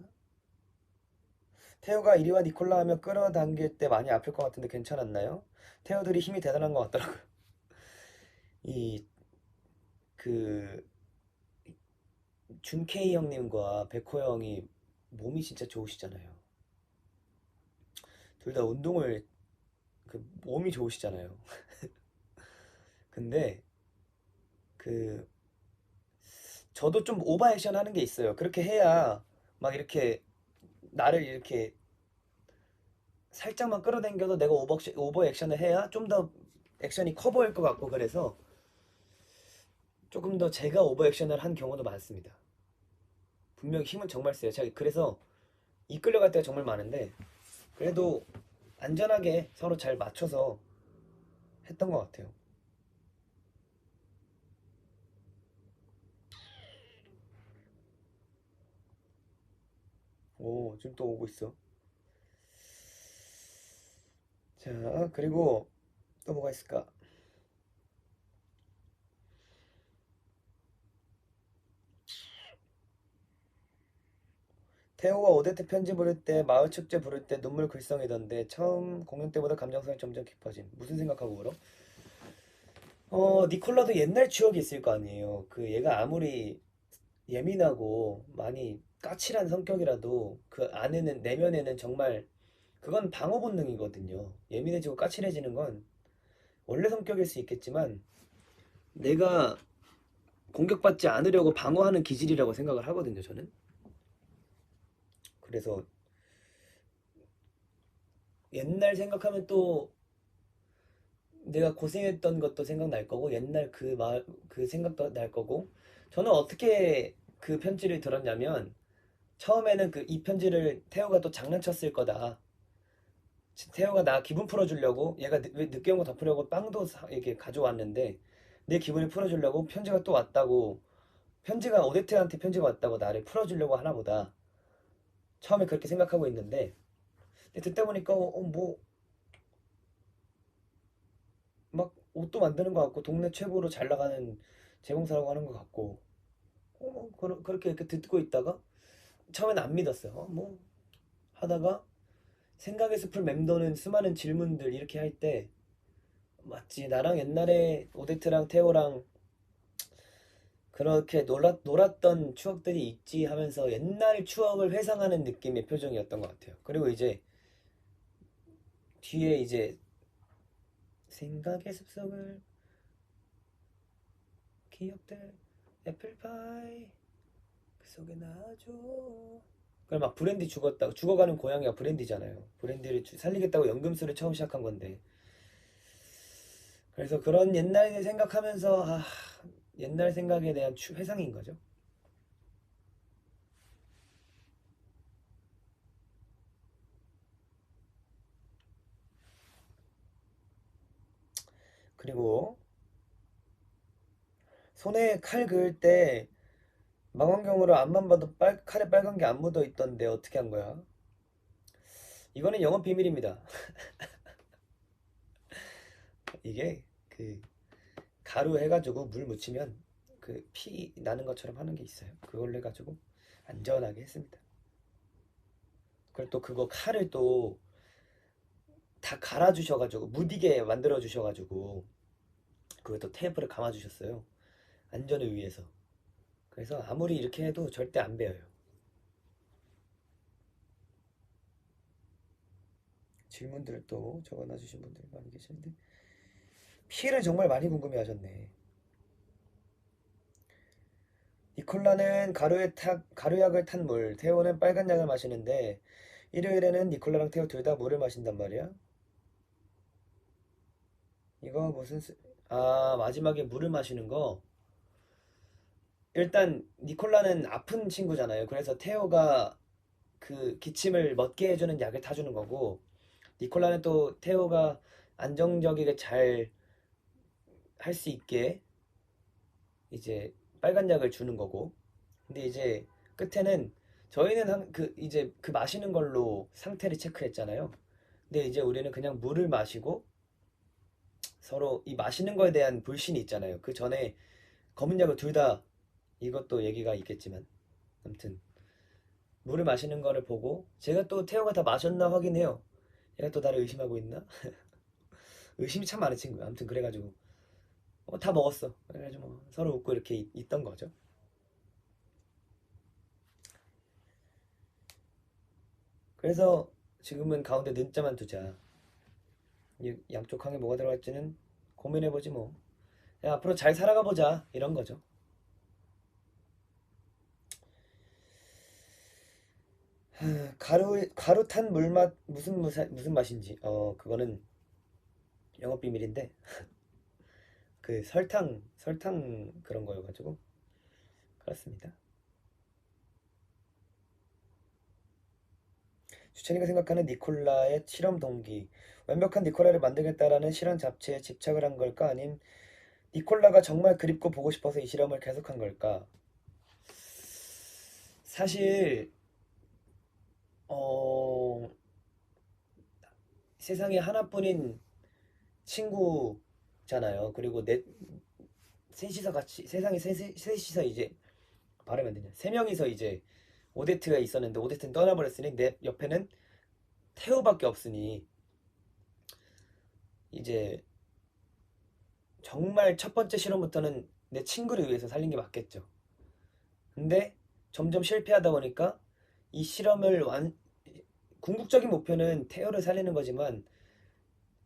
테오가 이리와 니콜라 하며 끌어당길 때 많이 아플 것 같은데 괜찮았나요? 테오들이 힘이 대단한 것 같더라고요. 이 그 준케이 형님과 백호 형이 몸이 진짜 좋으시잖아요. 둘 다 운동을 몸이 좋으시잖아요. 근데 그 저도 좀 오버 액션 하는 게 있어요. 그렇게 해야 막 이렇게 나를 이렇게 살짝만 끌어당겨도 내가 오버 액션을 해야 좀 더 액션이 커 보일 것 같고, 그래서 조금 더 제가 오버 액션을 한 경우도 많습니다. 분명히 힘은 정말 세요. 제가 그래서 이끌려갈 때가 정말 많은데, 그래도 안전하게 서로 잘 맞춰서 했던 것 같아요. 오, 지금 또 오고 있어. 자, 그리고 또 뭐가 있을까? 태호가 오데트 편지 부를 때, 마을 축제 부를 때 눈물 글썽이던데 처음 공연 때보다 감정선이 점점 깊어짐. 무슨 생각하고 울어? 니콜라도 옛날 추억이 있을 거 아니에요. 그 얘가 아무리 예민하고 많이 까칠한 성격이라도 그 안에는, 내면에는 정말 그건 방어 본능이거든요. 예민해지고 까칠해지는 건 원래 성격일 수 있겠지만 내가 공격받지 않으려고 방어하는 기질이라고 생각을 하거든요, 저는. 그래서 옛날 생각하면 또 내가 고생했던 것도 생각날 거고, 옛날 그 생각도 날 거고. 저는 어떻게 그 편지를 들었냐면, 처음에는 이 편지를 태호가 또 장난쳤을 거다. 태호가 나 기분 풀어주려고, 얘가 왜 늦게 온 거 덮으려고 빵도 이렇게 가져왔는데, 내 기분을 풀어주려고 편지가 또 왔다고, 오데트한테 편지가 왔다고 나를 풀어주려고 하나 보다. 처음에 그렇게 생각하고 있는데, 근데 듣다 보니까, 뭐, 막 옷도 만드는 것 같고, 동네 최고로 잘 나가는 재봉사라고 하는 것 같고, 그렇게 이렇게 듣고 있다가, 처음엔 안 믿었어요. 뭐, 하다가, 생각의 숲을 맴도는 수많은 질문들 이렇게 할 때, 맞지. 나랑 옛날에 오데트랑 테오랑 그렇게 놀았던 추억들이 있지 하면서 옛날 추억을 회상하는 느낌의 표정이었던 것 같아요. 그리고 이제 뒤에 이제 생각의 숲속을 기억들 애플파이 그 속에 나줘. 그걸 막 브랜디 죽었다고, 죽어가는 고양이가 브랜디잖아요. 브랜디를 살리겠다고 연금술을 처음 시작한 건데, 그래서 그런 옛날 생각하면서 옛날 생각에 대한 회상인 거죠. 그리고 손에 칼 그을 때 망원경으로 앞만 봐도 칼에 빨간 게 안 묻어 있던데 어떻게 한 거야? 이거는 영업 비밀입니다. 이게 그 가루 해가지고 물 묻히면 그 피 나는 것처럼 하는 게 있어요. 그걸로 해가지고 안전하게 했습니다. 그리고 또 그거 칼을 또 다 갈아주셔가지고 무디게 만들어 주셔가지고 그것도 테이프를 감아주셨어요. 안전을 위해서. 그래서 아무리 이렇게 해도 절대 안 베어요. 질문들을 또 적어놔주신 분들이 많이 계시는데, 피해를 정말 많이 궁금해하셨네. 니콜라는 가루약을 탄 물, 테오는 빨간 약을 마시는데 일요일에는 니콜라랑 테오 둘 다 물을 마신단 말이야? 이거 마지막에 물을 마시는 거. 일단 니콜라는 아픈 친구잖아요. 그래서 테오가 그 기침을 멎게 해주는 약을 타주는 거고, 니콜라는 또 테오가 안정적이게 잘 할 수 있게 이제 빨간 약을 주는 거고. 근데 이제 끝에는 저희는 이제 그 마시는 걸로 상태를 체크했잖아요. 근데 이제 우리는 그냥 물을 마시고 서로 이 마시는 거에 대한 불신이 있잖아요. 그 전에 검은 약을 둘 다, 이것도 얘기가 있겠지만, 아무튼 물을 마시는 거를 보고 제가 또 태호가 다 마셨나 확인해요. 얘가 또 나를 의심하고 있나? 의심이 참 많은 친구야. 아무튼 그래가지고 다 먹었어. 그래가지고 뭐 서로 웃고 이렇게 있던 거죠. 그래서 지금은 가운데 는자만 두자. 양쪽 항에 뭐가 들어갈지는 고민해보지 뭐. 야, 앞으로 잘 살아가 보자 이런 거죠. 가루 탄 물맛 무슨 맛인지 그거는 영업 비밀인데 그 설탕 그런 거여가지고 그렇습니다. 주찬이가 생각하는 니콜라의 실험 동기 완벽한 니콜라를 만들겠다라는 실험 잡지에 집착을 한 걸까 아님 니콜라가 정말 그립고 보고 싶어서 이 실험을 계속한 걸까? 사실 어 세상에 하나뿐인 친구잖아요. 그리고 셋이서 같이 세상에 셋이서 이제 말하면 안 되냐? 세 명이서 이제 오데트가 있었는데 오데트는 떠나버렸으니 내 옆에는 테오밖에 없으니 이제 정말 첫 번째 실험부터는 내 친구를 위해서 살린 게 맞겠죠. 근데 점점 실패하다 보니까 이 실험을 궁극적인 목표는 테오를 살리는 거지만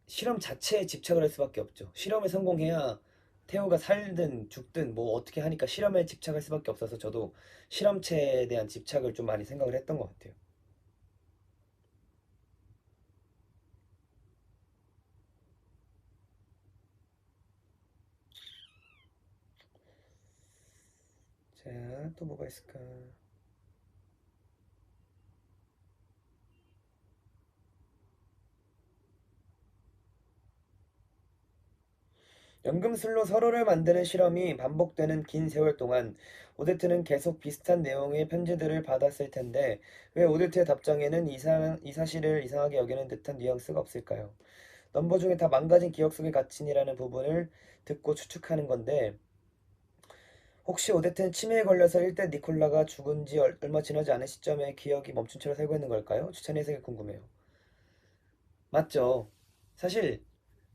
실험 자체에 집착을 할 수밖에 없죠. 실험에 성공해야 태호가 살든 죽든 뭐 어떻게 하니까 실험에 집착할 수밖에 없어서 저도 실험체에 대한 집착을 좀 많이 생각을 했던 것 같아요. 자, 또 뭐가 있을까? 연금술로 서로를 만드는 실험이 반복되는 긴 세월 동안 오데트는 계속 비슷한 내용의 편지들을 받았을 텐데 왜 오데트의 답장에는 이 사실을 이상하게 여기는 듯한 뉘앙스가 없을까요? 넘버 중에 다 망가진 기억 속의 갇힌이라는 부분을 듣고 추측하는 건데 혹시 오데트는 치매에 걸려서 일대 니콜라가 죽은 지 얼마 지나지 않은 시점에 기억이 멈춘 채로 살고 있는 걸까요? 추천의 해석이 궁금해요. 맞죠? 사실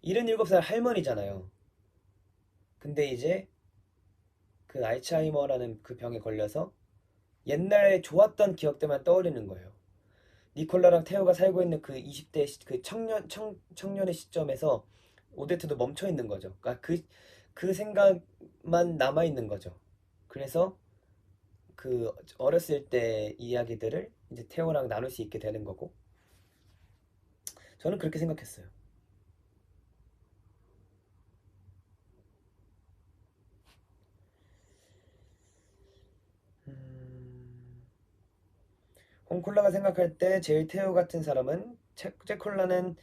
77살 할머니잖아요. 근데 이제 그 알츠하이머라는 그 병에 걸려서 옛날에 좋았던 기억들만 떠올리는 거예요. 니콜라랑 테오가 살고 있는 그 20대 그 청년의 시점에서 오데트도 멈춰 있는 거죠. 그러니까 그 생각만 남아 있는 거죠. 그래서 그 어렸을 때 이야기들을 이제 태호랑 나눌 수 있게 되는 거고 저는 그렇게 생각했어요. 음, 홍콜라가 생각할 때 제일 태호 같은 사람은 제콜라는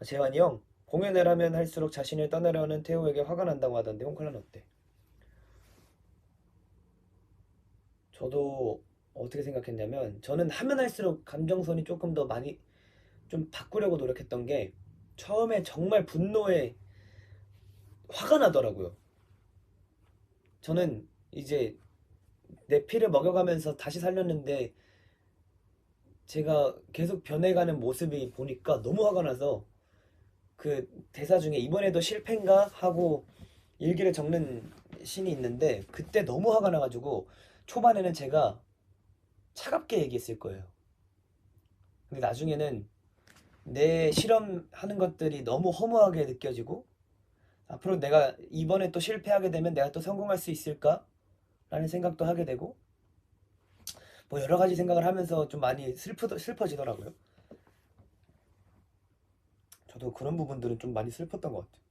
재환이 형 공연을 하면 할수록 자신을 떠나려는 태호에게 화가 난다고 하던데 홍콜라는 어때? 저도 어떻게 생각했냐면 저는 하면 할수록 감정선이 조금 더 많이 좀 바꾸려고 노력했던 게 처음에 정말 분노에 화가 나더라고요. 저는 이제 내 피를 먹여가면서 다시 살렸는데 제가 계속 변해가는 모습이 보니까 너무 화가 나서 그 대사 중에 이번에도 실패인가 하고 일기를 적는 신이 있는데 그때 너무 화가 나가지고 초반에는 제가 차갑게 얘기했을 거예요. 근데 나중에는 내 실험하는 것들이 너무 허무하게 느껴지고 앞으로 내가 이번에 또 실패하게 되면 내가 또 성공할 수 있을까? 라는 생각도 하게 되고 뭐 여러 가지 생각을 하면서 좀 많이 슬퍼지더라고요. 저도 그런 부분들은 좀 많이 슬펐던 것 같아요.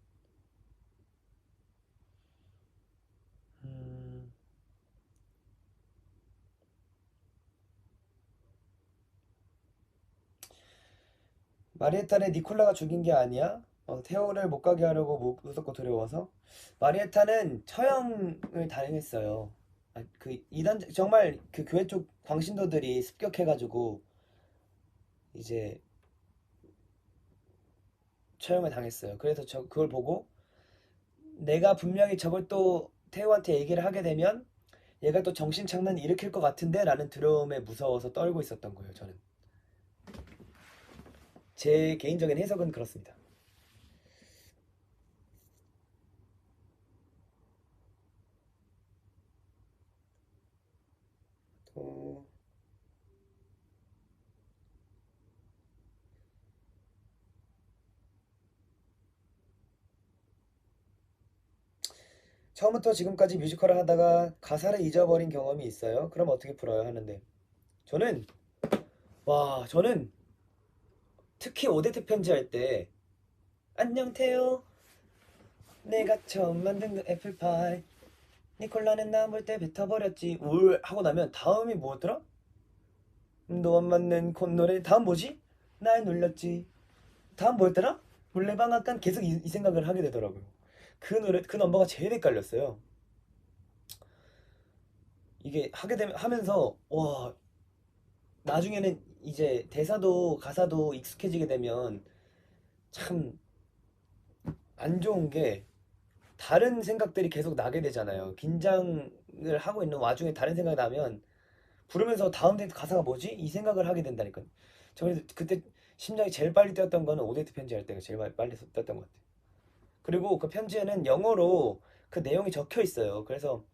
음, 마리에타는 니콜라가 죽인 게 아니야? 태오를 못 가게 하려고 무섭고 두려워서 마리에타는 처형을 단행했어요. 그 이단 정말 그 교회 쪽 광신도들이 습격해가지고 이제 처형을 당했어요. 그래서 저 그걸 보고 내가 분명히 저걸 또 태우한테 얘기를 하게 되면 얘가 또 정신장난 일으킬 것 같은데 라는 두려움에 무서워서 떨고 있었던 거예요. 저는 제 개인적인 해석은 그렇습니다. 또 처음부터 지금까지 뮤지컬을 하다가 가사를 잊어버린 경험이 있어요? 그럼 어떻게 풀어요? 하는데 저는 와, 저는 특히 오데트 편지할 때 안녕 태요. 내가 처음 만든 그 애플파이. 니콜라는 나 볼 때 뱉어버렸지. 울 하고 나면 다음이 뭐더라? 너 안 맞는 콧노래. 다음 뭐지? 날 놀렸지. 다음 뭐였더라? 물레방앗간 계속 이 생각을 하게 되더라고요. 그 노래 그 넘버가 제일 헷갈렸어요. 이게 하게 되면 하면서 와 나중에는 이제 대사도 가사도 익숙해지게 되면 참 안 좋은 게 다른 생각들이 계속 나게 되잖아요. 긴장을 하고 있는 와중에 다른 생각이 나면 부르면서 다음 데이트 가사가 뭐지? 이 생각을 하게 된다니까요. 저 그래서 그때 심장이 제일 빨리 뛰었던 거는 오데이트 편지 할 때가 제일 빨리 뛰었던 것 같아요. 그리고 그 편지에는 영어로 그 내용이 적혀 있어요. 그래서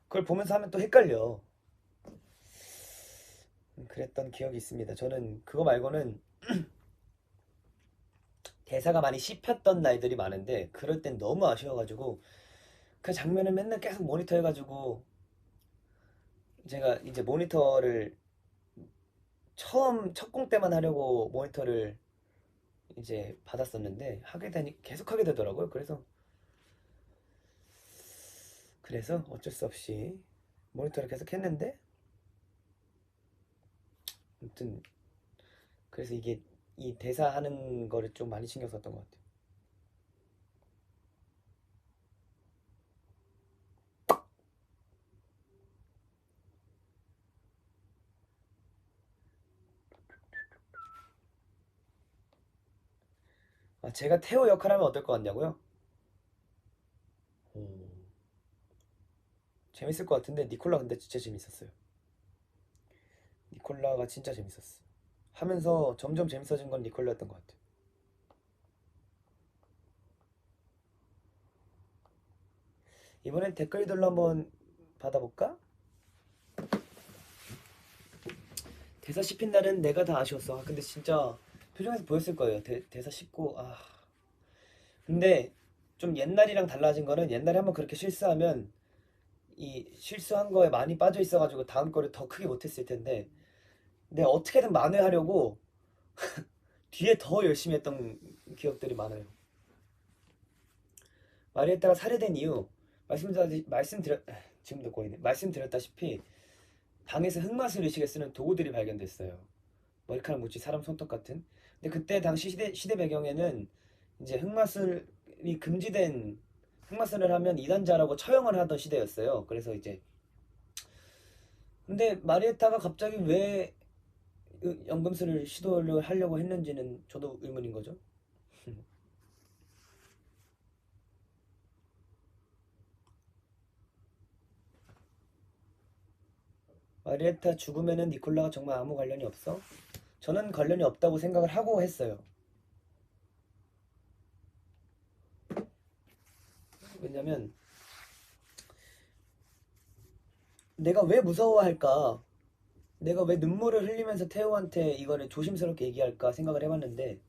그걸 보면서 하면 또 헷갈려. 그랬던 기억이 있습니다. 저는 그거 말고는 대사가 많이 씹혔던 날들이 많은데 그럴 땐 너무 아쉬워가지고 그 장면을 맨날 계속 모니터 해가지고 제가 이제 모니터를 처음 첫 공 때만 하려고 모니터를 이제 받았었는데 하게 되니 계속 하게 되더라고요. 그래서 어쩔 수 없이 모니터를 계속 했는데 아무튼 그래서 이게 이 대사 하는 거를 좀 많이 신경 썼던 것 같아요. 아, 제가 태호 역할하면 어떨 것 같냐고요? 오, 재밌을 것 같은데 니콜라 근데 진짜 재밌었어요. 니콜라가 진짜 재밌었어. 하면서 점점 재밌어진 건 니콜라였던 것 같아요. 이번엔 댓글들로 한번 받아볼까? 대사 씹힌 날은 내가 다 아쉬웠어. 아, 근데 진짜 표정에서 보였을 거예요. 대사 씹고 근데 좀 옛날이랑 달라진 거는 옛날에 한번 그렇게 실수하면 이 실수한 거에 많이 빠져 있어가지고 다음 거를 더 크게 못했을 텐데 내가 어떻게든 만회하려고 뒤에 더 열심히 했던 기억들이 많아요. 마리에타가 살해된 이유 말씀드렸 지금도 꼬이네. 말씀드렸다시피 방에서 흑마술 의식에 쓰는 도구들이 발견됐어요. 머리카락 묻지 사람 손톱 같은. 근데 그때 당시 시대 배경에는 이제 흑마술이 금지된 흑마술을 하면 이단자라고 처형을 하던 시대였어요. 그래서 이제 근데 마리에타가 갑자기 왜 연금술을 시도를 하려고 했는지는 저도 의문인 거죠. 마리에타 죽음에는 니콜라가 정말 아무 관련이 없어? 저는 관련이 없다고 생각을 하고 했어요. 왜냐면 내가 왜 무서워할까? 내가 왜 눈물을 흘리면서 태호한테 이거를 조심스럽게 얘기할까 생각을 해봤는데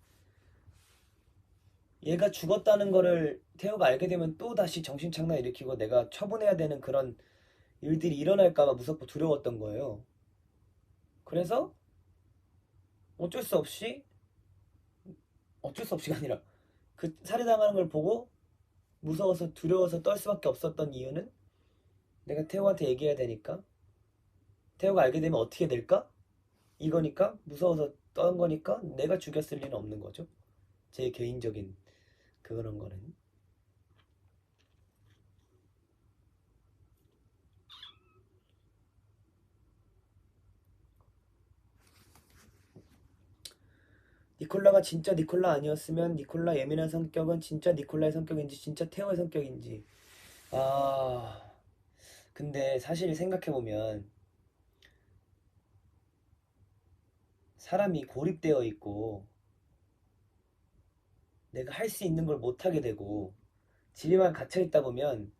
얘가 죽었다는 거를 태호가 알게 되면 또 다시 정신착란 일으키고 내가 처분해야 되는 그런 일들이 일어날까봐 무섭고 두려웠던 거예요. 그래서 어쩔 수 없이 어쩔 수 없이가 아니라 그 살해당하는 걸 보고 무서워서 두려워서 떨 수밖에 없었던 이유는 내가 태호한테 얘기해야 되니까 태호가 알게 되면 어떻게 될까? 이거니까 무서워서 떤 거니까 내가 죽였을 리는 없는 거죠. 제 개인적인 그런 거는. 니콜라가 진짜 니콜라 아니었으면 니콜라 예민한 성격은 진짜 니콜라의 성격인지 진짜 태호의 성격인지. 아, 근데 사실 생각해보면 사람이 고립되어 있고 내가 할 수 있는 걸 못하게 되고 집에만 갇혀 있다 보면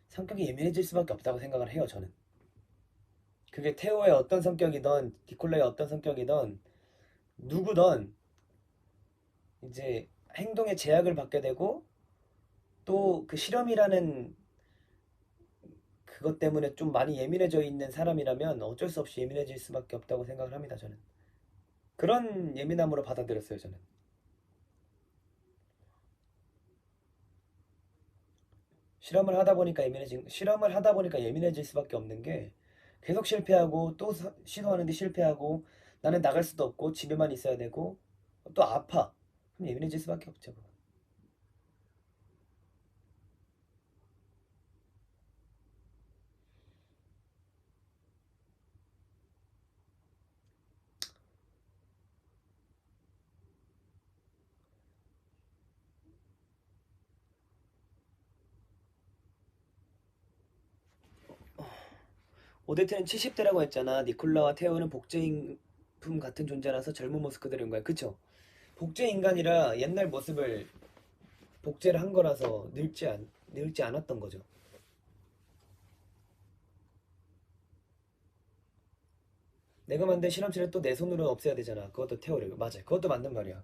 성격이 예민해질 수밖에 없다고 생각을 해요, 저는. 그게 태호의 어떤 성격이든 니콜라의 어떤 성격이든 누구든 이제 행동에 제약을 받게 되고 또 그 실험이라는 그것 때문에 좀 많이 예민해져 있는 사람이라면 어쩔 수 없이 예민해질 수밖에 없다고 생각을 합니다, 저는. 그런 예민함으로 받아들였어요 저는. 실험을 하다 보니까 예민해질 수밖에 없는 게 계속 실패하고 또 시도하는데 실패하고 나는 나갈 수도 없고 집에만 있어야 되고 또 아파. 그럼 예민해질 수밖에 없죠. 그건. 오데트는 70대라고 했잖아. 니콜라와 테오는 복제인품 같은 존재라서 젊은 모습 그대로인 거야. 그쵸? 복제 인간이라 옛날 모습을 복제를 한 거라서 늙지 않았던 거죠. 내가 만든 실험실을 또 내 손으로 없애야 되잖아. 그것도 테오리고. 맞아. 그것도 맞는 말이야.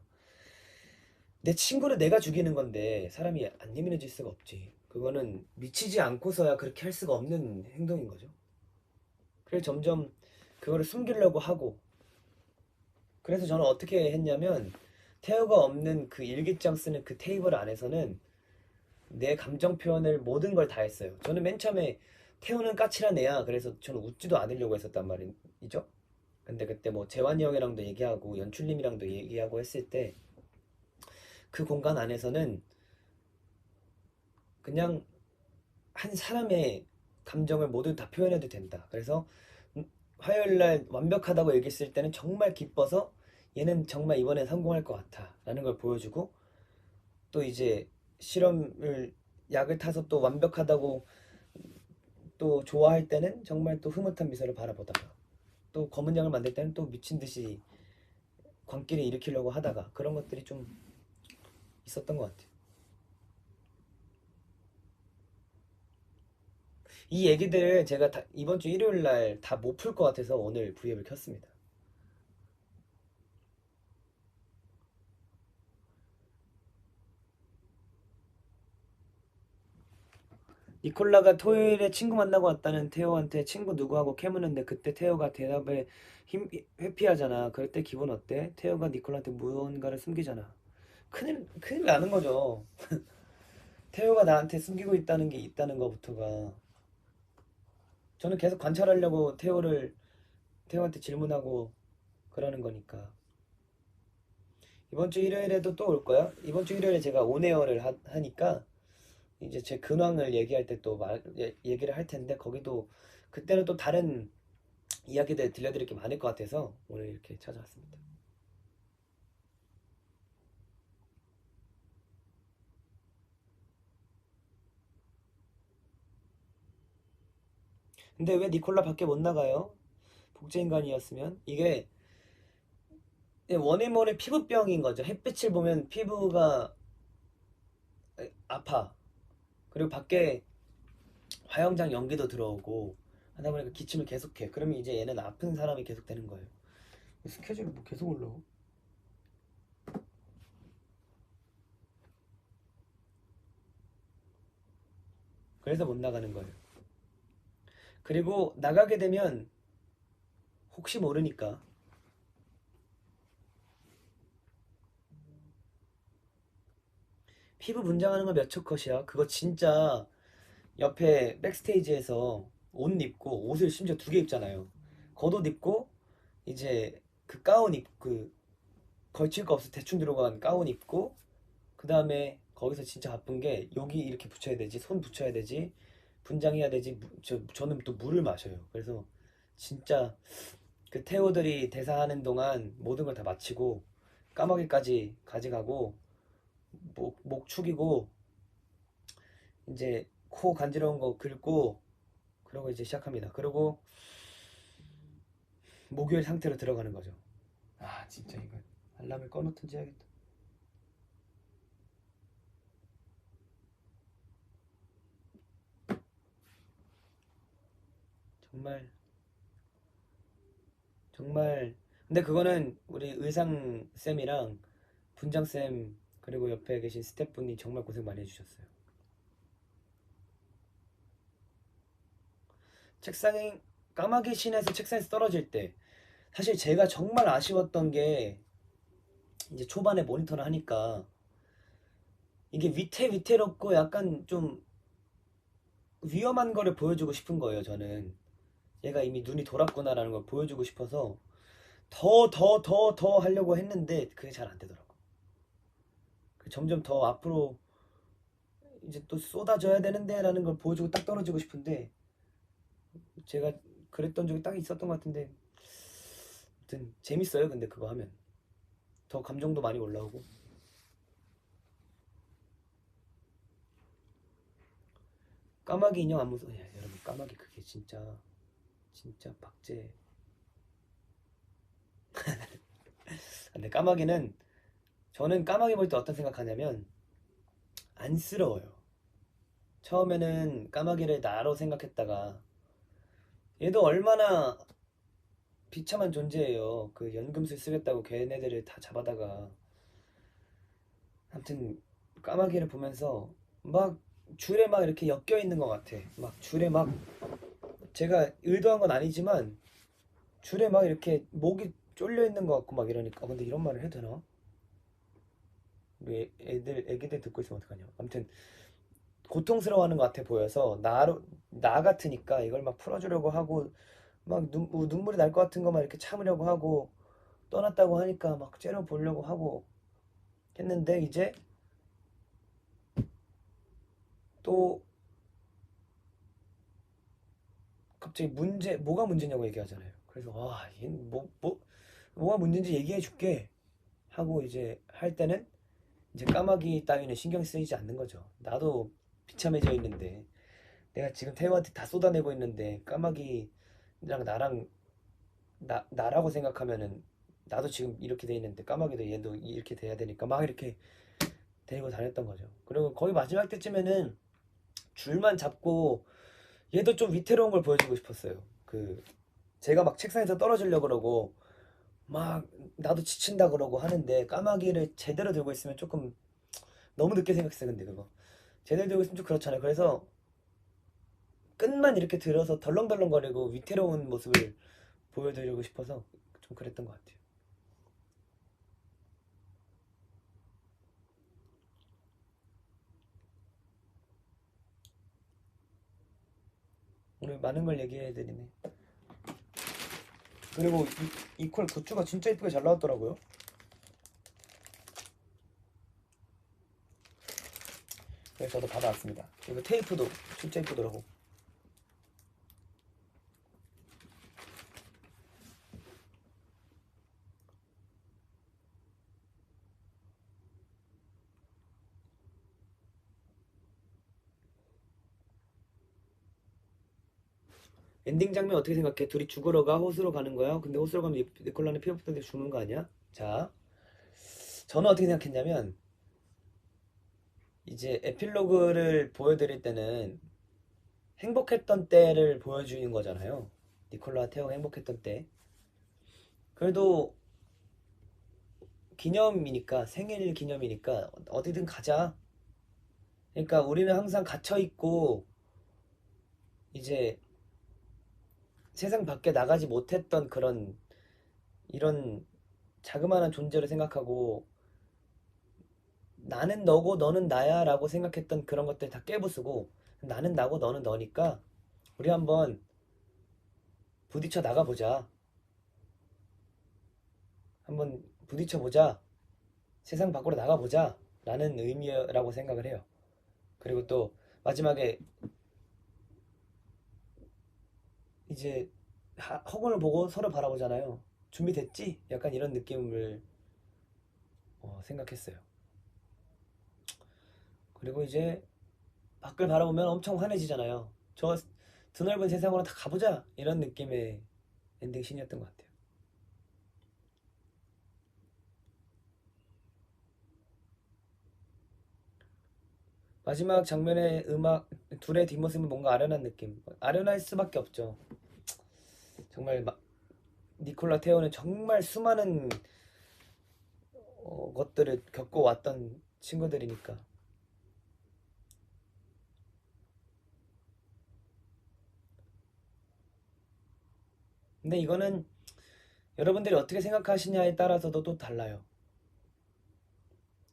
내 친구를 내가 죽이는 건데 사람이 안 예민해질 수가 없지. 그거는 미치지 않고서야 그렇게 할 수가 없는 행동인 거죠. 그래서 점점 그거를 숨기려고 하고 그래서 저는 어떻게 했냐면 테오가 없는 그 일기장 쓰는 그 테이블 안에서는 내 감정 표현을 모든 걸 다 했어요. 저는 맨 처음에 태우는 까칠한 애야. 그래서 저는 웃지도 않으려고 했었단 말이죠. 근데 그때 뭐 재환이 형이랑도 얘기하고 연출님이랑도 얘기하고 했을 때 그 공간 안에서는 그냥 한 사람의 감정을 모두 다 표현해도 된다. 그래서 화요일 날 완벽하다고 얘기했을 때는 정말 기뻐서 얘는 정말 이번에 성공할 것 같아. 라는 걸 보여주고 또 이제 실험을 약을 타서 또 완벽하다고 또 좋아할 때는 정말 또 흐뭇한 미소를 바라보다가 또 검은 양을 만들 때는 또 미친 듯이 광기를 일으키려고 하다가 그런 것들이 좀 있었던 것 같아요. 이 얘기들을 제가 이번 주 일요일 날 다 못 풀 것 같아서 오늘 브이앱을 켰습니다. 니콜라가 토요일에 친구 만나고 왔다는 테오한테 친구 누구하고 캐묻는데 그때 테오가 대답에 회피하잖아. 그럴 때 기분 어때? 테오가 니콜라한테 무언가를 숨기잖아. 큰일 나는 거죠. 테오가 나한테 숨기고 있다는 게 있다는 거부터가 저는 계속 관찰하려고 테오한테 질문하고 그러는 거니까. 이번 주 일요일에도 또 올 거야? 이번 주 일요일에 제가 온에어를 하니까 이제 제 근황을 얘기할 때 또 얘기를 할 텐데 거기도 그때는 또 다른 이야기들 들려드릴 게 많을 것 같아서 오늘 이렇게 찾아왔습니다. 근데 왜 니콜라 밖에 못 나가요? 복제인간이었으면 이게 원해모의 피부병인 거죠. 햇빛을 보면 피부가 아파. 그리고 밖에 화영장 연기도 들어오고 하다 보니까 기침을 계속해. 그러면 이제 얘는 아픈 사람이 계속 되는 거예요. 스케줄이 뭐 계속 올라오? 그래서 못 나가는 거예요. 그리고 나가게 되면 혹시 모르니까 피부 분장하는 거 몇 초 컷이야? 그거 진짜 옆에 백스테이지에서 옷 입고 옷을 심지어 두 개 입잖아요. 겉옷 입고 이제 그 가운 입고 그 걸칠 거 없어 대충 들어간 가운 입고 그 다음에 거기서 진짜 바쁜 게 여기 이렇게 붙여야 되지 손 붙여야 되지 분장해야 되지 저는 또 물을 마셔요. 그래서 진짜 그 태호들이 대사하는 동안 모든 걸 다 마치고 까마귀까지 가져가고 목 축이고 이제 코 간지러운 거 긁고 그러고 이제 시작합니다. 그리고 목요일 상태로 들어가는 거죠. 아 진짜 이거 알람을 꺼놓든지 해야겠다. 정말 정말 근데 그거는 우리 의상 쌤이랑 분장 쌤 그리고 옆에 계신 스태프분이 정말 고생 많이 해주셨어요. 책상에 까마귀 신에서 책상에서 떨어질 때 사실 제가 정말 아쉬웠던 게 이제 초반에 모니터를 하니까 이게 위태위태롭고 약간 좀 위험한 거를 보여주고 싶은 거예요, 저는. 얘가 이미 눈이 돌았구나라는 걸 보여주고 싶어서 더 하려고 했는데 그게 잘 안 되더라고. 점점 더 앞으로 이제 또 쏟아져야 되는데라는 걸 보여주고 딱 떨어지고 싶은데 제가 그랬던 적이 딱 있었던 것 같은데 아무튼 재밌어요. 근데 그거 하면 더 감정도 많이 올라오고. 까마귀 인형 안 무서워. 야, 여러분 까마귀 그게 진짜 박제. 근데 까마귀는 저는 까마귀 볼 때 어떤 생각하냐면 안쓰러워요. 처음에는 까마귀를 나로 생각했다가 얘도 얼마나 비참한 존재예요. 그 연금술 쓰겠다고 걔네들을 다 잡아다가 아무튼 까마귀를 보면서 막 줄에 막 이렇게 엮여 있는 것 같아. 막 줄에 막 제가 의도한 건 아니지만 줄에 막 이렇게 목이 쫄려 있는 것 같고 막 이러니까 근데 이런 말을 해도 되나? 왜 애기들 듣고 있으면 어떡하냐. 아무튼 고통스러워하는 것 같아 보여서 나 같으니까 이걸 막 풀어주려고 하고 막 눈물이 날 것 같은 거 막 이렇게 참으려고 하고 떠났다고 하니까 막 째려보려고 하고 했는데 이제 또 갑자기 뭐가 문제냐고 얘기하잖아요. 그래서 와, 얘는 뭐가 문제인지 얘기해 줄게 하고 이제 할 때는 이제 까마귀 따위는 신경 쓰이지 않는 거죠. 나도 비참해져 있는데 내가 지금 태우한테 다 쏟아내고 있는데 까마귀랑 나라고 생각하면은 나도 지금 이렇게 돼 있는데 까마귀도 얘도 이렇게 돼야 되니까 막 이렇게 데리고 다녔던 거죠. 그리고 거의 마지막 때쯤에는 줄만 잡고 얘도 좀 위태로운 걸 보여주고 싶었어요. 제가 막 책상에서 떨어지려고 그러고 막 나도 지친다 그러고 하는데 까마귀를 제대로 들고 있으면 조금 너무 늦게 생각했어요. 근데 그거 제대로 들고 있으면 좀 그렇잖아요. 그래서 끝만 이렇게 들어서 덜렁덜렁거리고 위태로운 모습을 보여드리고 싶어서 좀 그랬던 것 같아요. 오늘 많은 걸 얘기해드리네. 그리고 이퀄 굿즈가 진짜 이쁘게 잘 나왔더라고요. 그래서 저도 받아왔습니다. 이거 테이프도 진짜 이쁘더라고. 엔딩 장면 어떻게 생각해? 둘이 죽으러 가? 호수로 가는 거야? 근데 호수로 가면 니콜라는 피어프한테 죽는 거 아니야? 자, 저는 어떻게 생각했냐면 이제 에필로그를 보여드릴 때는 행복했던 때를 보여주는 거잖아요. 니콜라와 테오가 행복했던 때. 그래도 기념이니까 생일 기념이니까 어디든 가자. 그러니까 우리는 항상 갇혀 있고 이제 세상 밖에 나가지 못했던 그런 이런 자그마한 존재를 생각하고 나는 너고 너는 나야라고 생각했던 그런 것들 다 깨부수고 나는 나고 너는 너니까 우리 한번 부딪혀 나가보자. 한번 부딪혀 보자. 세상 밖으로 나가보자. 라는 의미라고 생각을 해요. 그리고 또 마지막에 이제 허공을 보고 서로 바라보잖아요. 준비됐지? 약간 이런 느낌을 생각했어요. 그리고 이제 밖을 바라보면 엄청 환해지잖아요. 저 드넓은 세상으로 다 가보자 이런 느낌의 엔딩 씬이었던 것 같아요. 마지막 장면의 음악 둘의 뒷모습은 뭔가 아련한 느낌. 아련할 수밖에 없죠. 정말 니콜라 테오는 정말 수많은 것들을 겪어왔던 친구들이니까. 근데 이거는 여러분들이 어떻게 생각하시냐에 따라서도 또 달라요.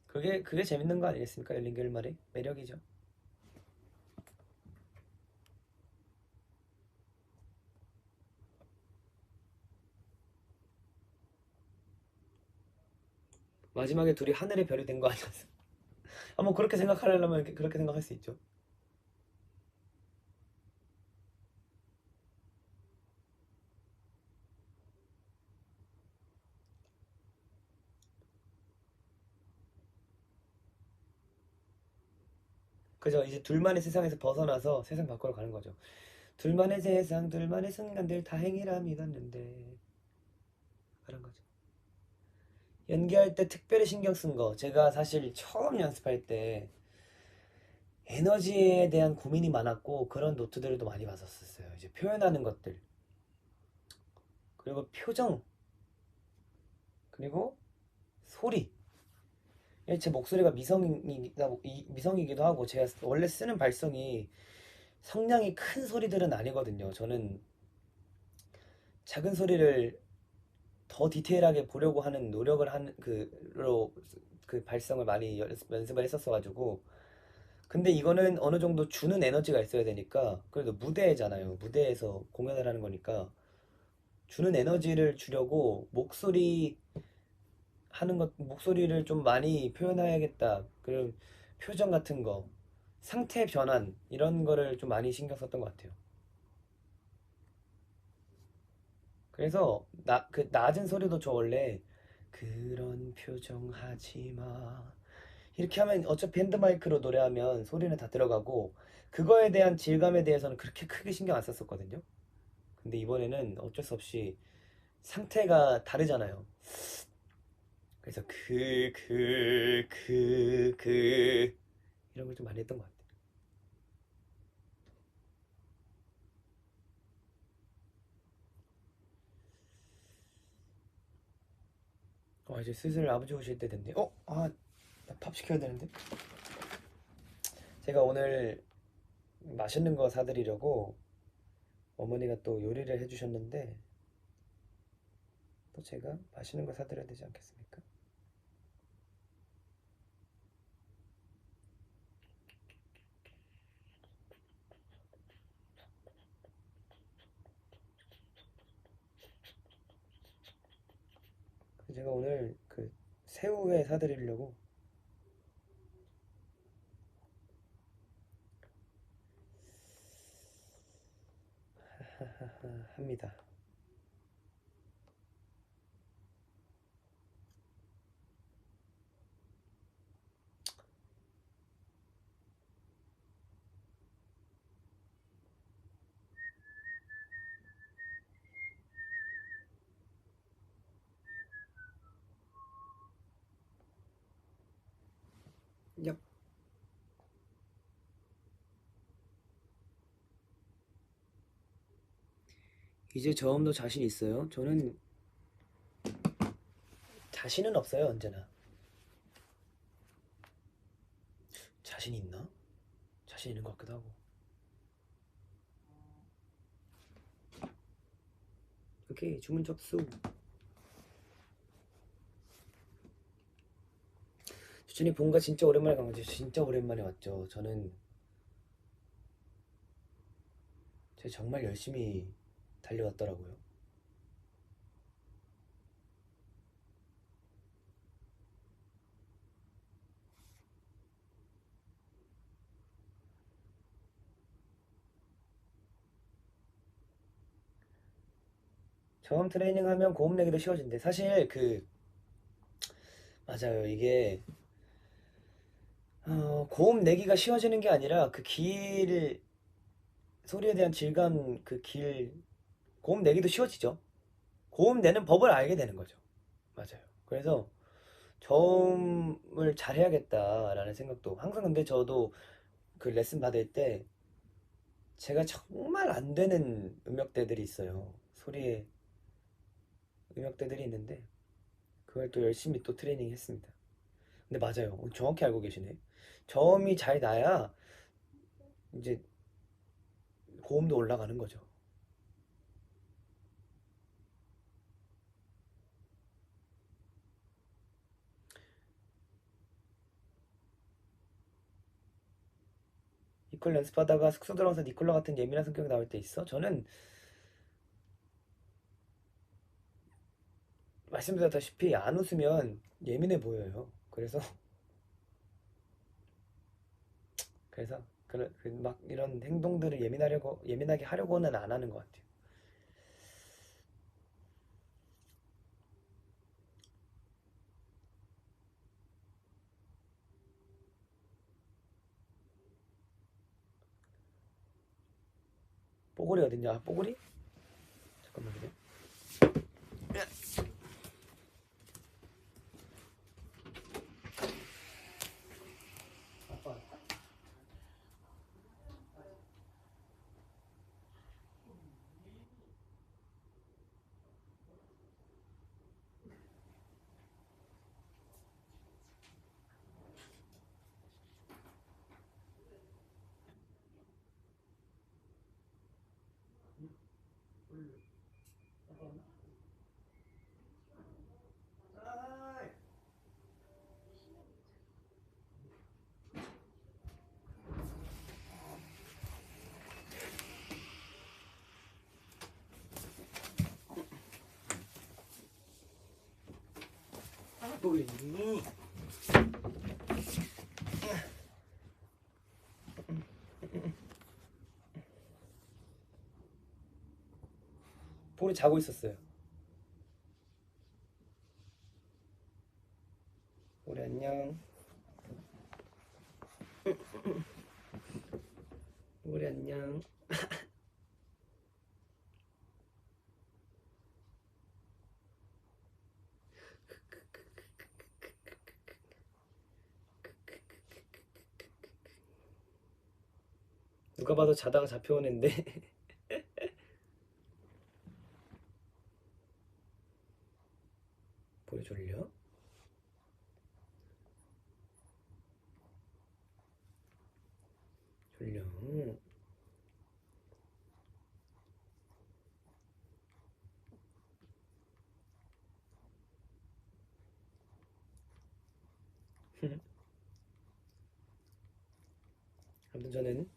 그게 재밌는 거 아니겠습니까? 열린 결말의 매력이죠. 마지막에 둘이 하늘의 별이 된 거 아니었어? 아, 뭐 그렇게 생각하려면 그렇게 생각할 수 있죠. 그죠? 이제 둘만의 세상에서 벗어나서 세상 밖으로 가는 거죠. 둘만의 세상, 둘만의 순간들 다행이라 믿었는데 그런 거죠. 연기할 때 특별히 신경 쓴 거, 제가 사실 처음 연습할 때 에너지에 대한 고민이 많았고 그런 노트들도 많이 봤었어요. 이제 표현하는 것들, 그리고 표정, 그리고 소리. 제 목소리가 미성이기도 하고 제가 원래 쓰는 발성이 성량이 큰 소리들은 아니거든요. 저는 작은 소리를 더 디테일하게 보려고 하는 노력을 하는 그 발성을 많이 연습을 했었어가지고. 근데 이거는 어느 정도 주는 에너지가 있어야 되니까, 그래도 무대잖아요. 무대에서 공연을 하는 거니까 주는 에너지를 주려고 목소리를 좀 많이 표현해야겠다. 그리고 표정 같은 거, 상태 변환 이런 거를 좀 많이 신경 썼던 것 같아요. 그래서 그 낮은 소리도 저 원래 그런 표정 하지 마 이렇게 하면 어차피 밴드 마이크로 노래하면 소리는 다 들어가고 그거에 대한 질감에 대해서는 그렇게 크게 신경 안 썼었거든요. 근데 이번에는 어쩔 수 없이 상태가 다르잖아요. 그래서 이런 걸 좀 많이 했던 것 같아요. 이제 슬슬 아버지 오실 때 됐네. 나 밥 시켜야 되는데. 제가 오늘 맛있는 거 사드리려고 어머니가 또 요리를 해주셨는데 또 제가 맛있는 거 사드려야 되지 않겠습니까? 제가 오늘 그 새우회 사드리려고 합니다. 얍. 이제 저음도 자신 있어요? 저는 자신은 없어요, 언제나. 자신 있나? 자신 있는 것 같기도 하고. 오케이, 주문 접수. 주준이 본가 진짜 오랜만에 간 거지. 진짜 오랜만에 왔죠. 제가 정말 열심히 달려왔더라고요. 저음 트레이닝 하면 고음 내기도 쉬워진대. 사실 맞아요. 이게 고음 내기가 쉬워지는 게 아니라 소리에 대한 질감, 고음 내기도 쉬워지죠. 고음 내는 법을 알게 되는 거죠. 맞아요. 그래서 저음을 잘해야겠다라는 생각도 항상. 근데 저도 그 레슨 받을 때 제가 정말 안 되는 음역대들이 있어요. 소리에 음역대들이 있는데 그걸 또 열심히 또 트레이닝 했습니다. 근데 맞아요. 정확히 알고 계시네. 저음이 잘 나야 이제 고음도 올라가는 거죠. 니콜 연습하다가 숙소 들어가서 니콜라 같은 예민한 성격 나올 때 있어? 저는 말씀드렸다시피 안 웃으면 예민해 보여요. 그래서 막 이런 행동들을 예민하게 하려고는 안 하는 것 같아요. 뽀글이 어딨냐? 아, 뽀글이? 잠깐만요. 뽀글이. 뽀글이 자고 있었어요. 뽀글이 안녕. 뽀글이 안녕. 누가 봐도 자다가 잡혀온 앤데 보여줄려? 졸려. 아무튼 저는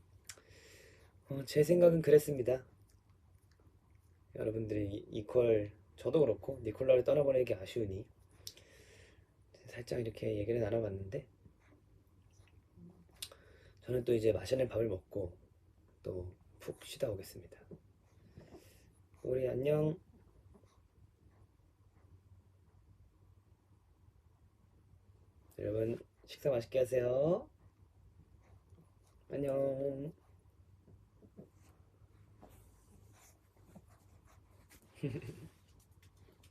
제 생각은 그랬습니다. 여러분들이 이퀄 저도 그렇고 니콜라를 떠나보내기 아쉬우니 살짝 이렇게 얘기를 나눠봤는데 저는 또 이제 맛있는 밥을 먹고 또 푹 쉬다 오겠습니다. 우리 안녕. 여러분 식사 맛있게 하세요. 안녕.